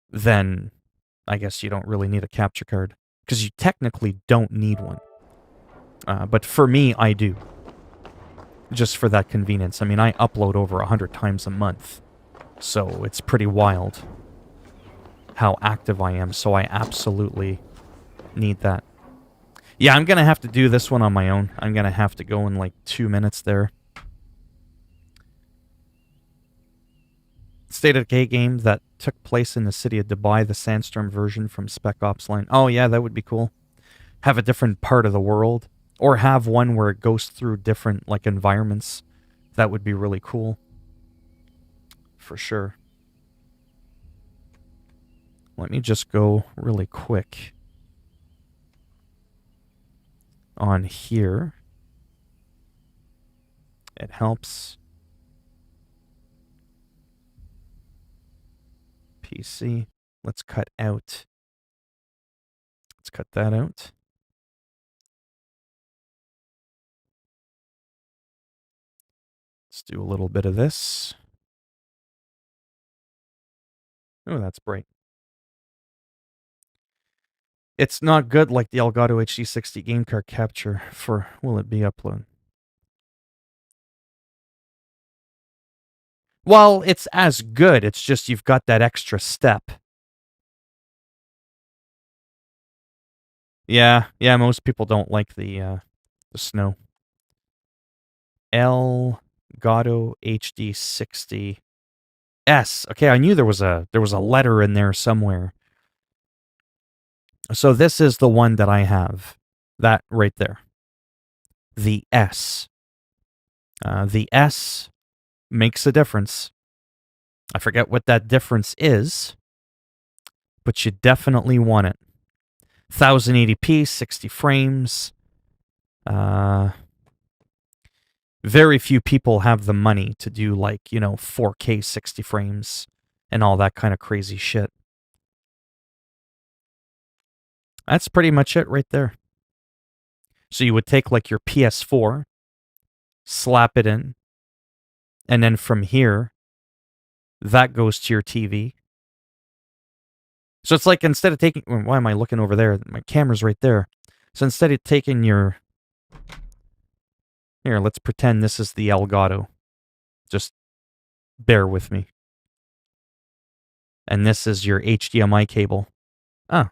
then I guess you don't really need a capture card. Because you technically don't need one. But for me, I do. Just for that convenience. I mean, I upload over 100 times a month. So it's pretty wild how active I am. So I absolutely need that. Yeah, I'm going to have to do this one on my own. I'm going to have to go in like 2 minutes there. State of Decay game that took place in the city of Dubai, the Sandstorm version from Spec Ops Line. Oh yeah, that would be cool. Have a different part of the world, or have one where it goes through different like environments. That would be really cool. For sure. Let me just go really quick on here. It helps. PC. Let's cut out. Let's cut that out. Let's do a little bit of this. Oh, that's bright. It's not good like the Elgato HD60 game card capture for will it be upload? Well, it's as good. It's just you've got that extra step. Yeah, most people don't like the snow. Elgato HD60 S. Okay, I knew there was a letter in there somewhere. So this is the one that I have. That right there. The S. The S makes a difference. I forget what that difference is, but you definitely want it. 1080p, 60 frames. Very few people have the money to do 4K 60 frames and all that kind of crazy shit. That's pretty much it right there. So you would take your PS4, slap it in, and then from here, that goes to your TV. So it's like instead of taking... Why am I looking over there? My camera's right there. So instead of taking your... Here, let's pretend this is the Elgato. Just bear with me. And this is your HDMI cable. Ah.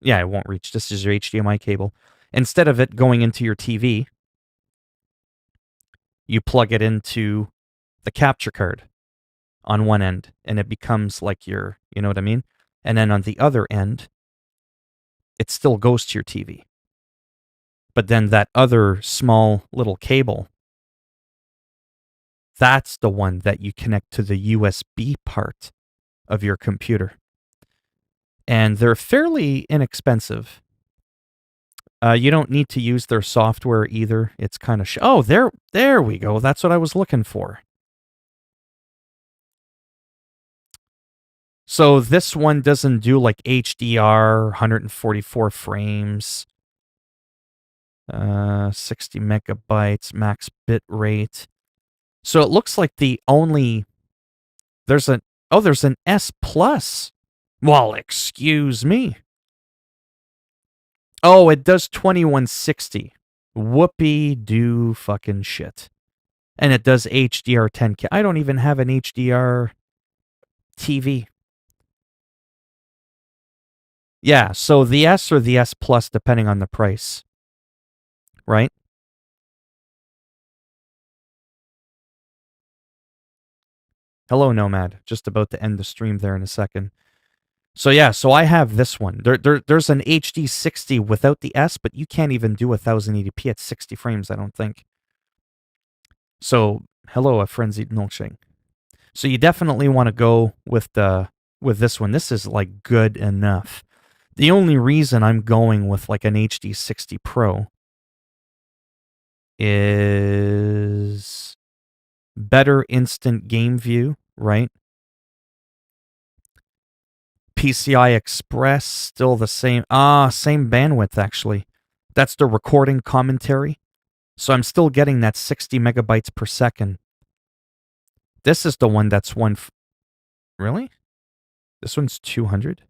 Yeah, it won't reach. This is your HDMI cable. Instead of it going into your TV, you plug it into the capture card on one end, and it becomes like your, you know what I mean? And then on the other end, it still goes to your TV. But then that other small little cable, that's the one that you connect to the USB part of your computer. And they're fairly inexpensive. You don't need to use their software either. It's kind of... Oh, there we go. That's what I was looking for. So this one doesn't do HDR, 144 frames, 60 megabytes, max bit rate. So it looks like the only... there's an S Plus. Well, excuse me. Oh, it does 2160. Whoopee-doo fucking shit. And it does HDR 10K. I don't even have an HDR TV. Yeah, so the S or the S Plus, depending on the price. Right? Hello, Nomad. Just about to end the stream there in a second. So yeah, so I have this one. There's an HD60 without the S, but you can't even do 1080p at 60 frames, I don't think. So, hello, a frenzied milkshake. So you definitely want to go with this one. This is good enough. The only reason I'm going with an HD60 Pro is better instant game view, right? PCI Express, still the same. Same bandwidth, actually. That's the recording commentary. So I'm still getting that 60 megabytes per second. This is the one that's really? This one's 200?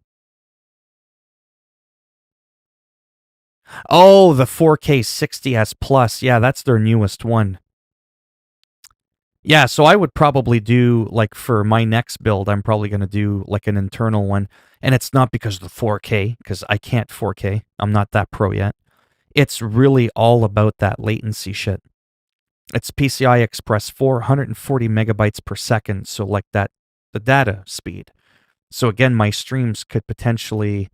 Oh, the 4K 60S Plus. Yeah, that's their newest one. Yeah, so I would probably do, for my next build, I'm probably going to do, an internal one. And it's not because of the 4K, because I can't 4K. I'm not that pro yet. It's really all about that latency shit. It's PCI Express 440 megabytes per second, so that the data speed. So again, my streams could potentially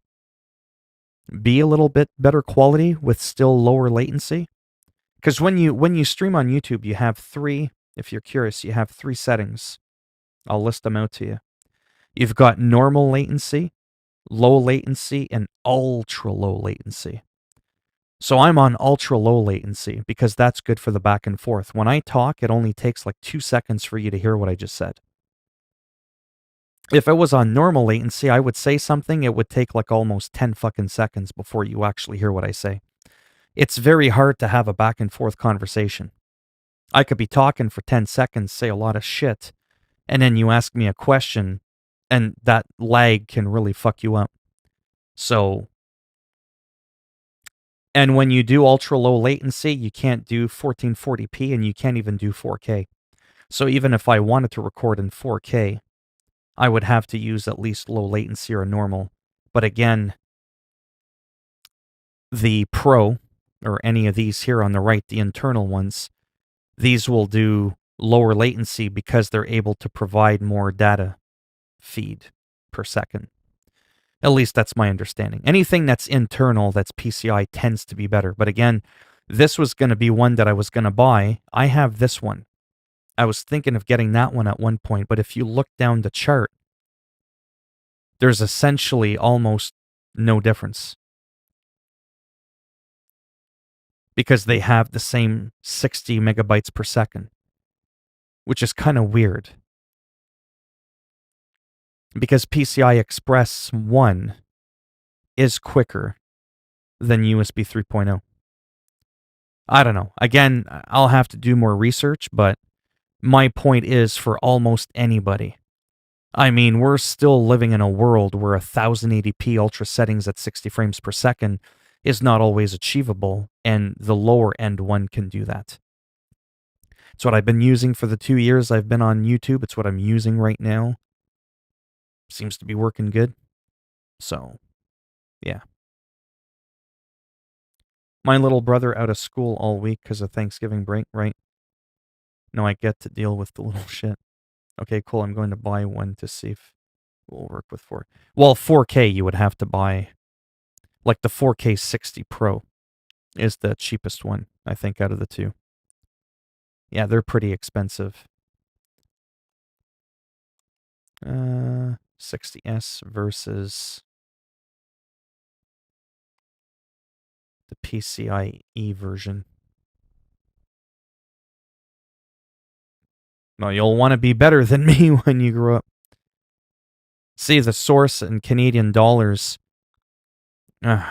be a little bit better quality with still lower latency. Because when you stream on YouTube, you have three, if you're curious, you have three settings. I'll list them out to you. You've got normal latency, low latency, and ultra low latency. So I'm on ultra low latency because that's good for the back and forth. When I talk, it only takes like 2 seconds for you to hear what I just said. If it was on normal latency, I would say something, it would take like almost 10 fucking seconds before you actually hear what I say. It's very hard to have a back and forth conversation. I could be talking for 10 seconds, say a lot of shit, and then you ask me a question, and that lag can really fuck you up. So, and when you do ultra low latency, you can't do 1440p and you can't even do 4K. So even if I wanted to record in 4K, I would have to use at least low latency or normal. But again, the Pro, or any of these here on the right, the internal ones, these will do lower latency because they're able to provide more data feed per second. At least that's my understanding. Anything that's internal, that's PCI, tends to be better. But again, this was going to be one that I was going to buy. I have this one. I was thinking of getting that one at one point, but if you look down the chart, there's essentially almost no difference. Because they have the same 60 megabytes per second, which is kind of weird. Because PCI Express 1 is quicker than USB 3.0. I don't know. Again, I'll have to do more research, but my point is for almost anybody. I mean, we're still living in a world where 1080p ultra settings at 60 frames per second is not always achievable, and the lower end one can do that. It's what I've been using for the 2 years I've been on YouTube. It's what I'm using right now. Seems to be working good. So, yeah. My little brother out of school all week because of Thanksgiving break, right? No, I get to deal with the little shit. Okay, cool. I'm going to buy one to see if it will work with 4. Well, 4K you would have to buy. Like the 4K 60 Pro is the cheapest one, I think, out of the two. Yeah, they're pretty expensive. 60S versus the PCIe version. Well, you'll want to be better than me when you grow up. See, the source in Canadian dollars. Yeah,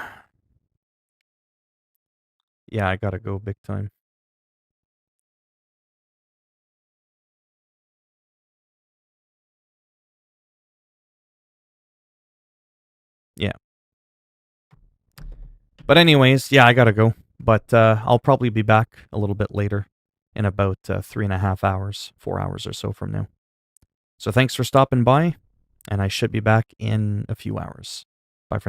I gotta go big time. Yeah. But anyways, yeah, I gotta go. But I'll probably be back a little bit later in about 3.5 hours, 4 hours or so from now. So thanks for stopping by, and I should be back in a few hours. Bye for now.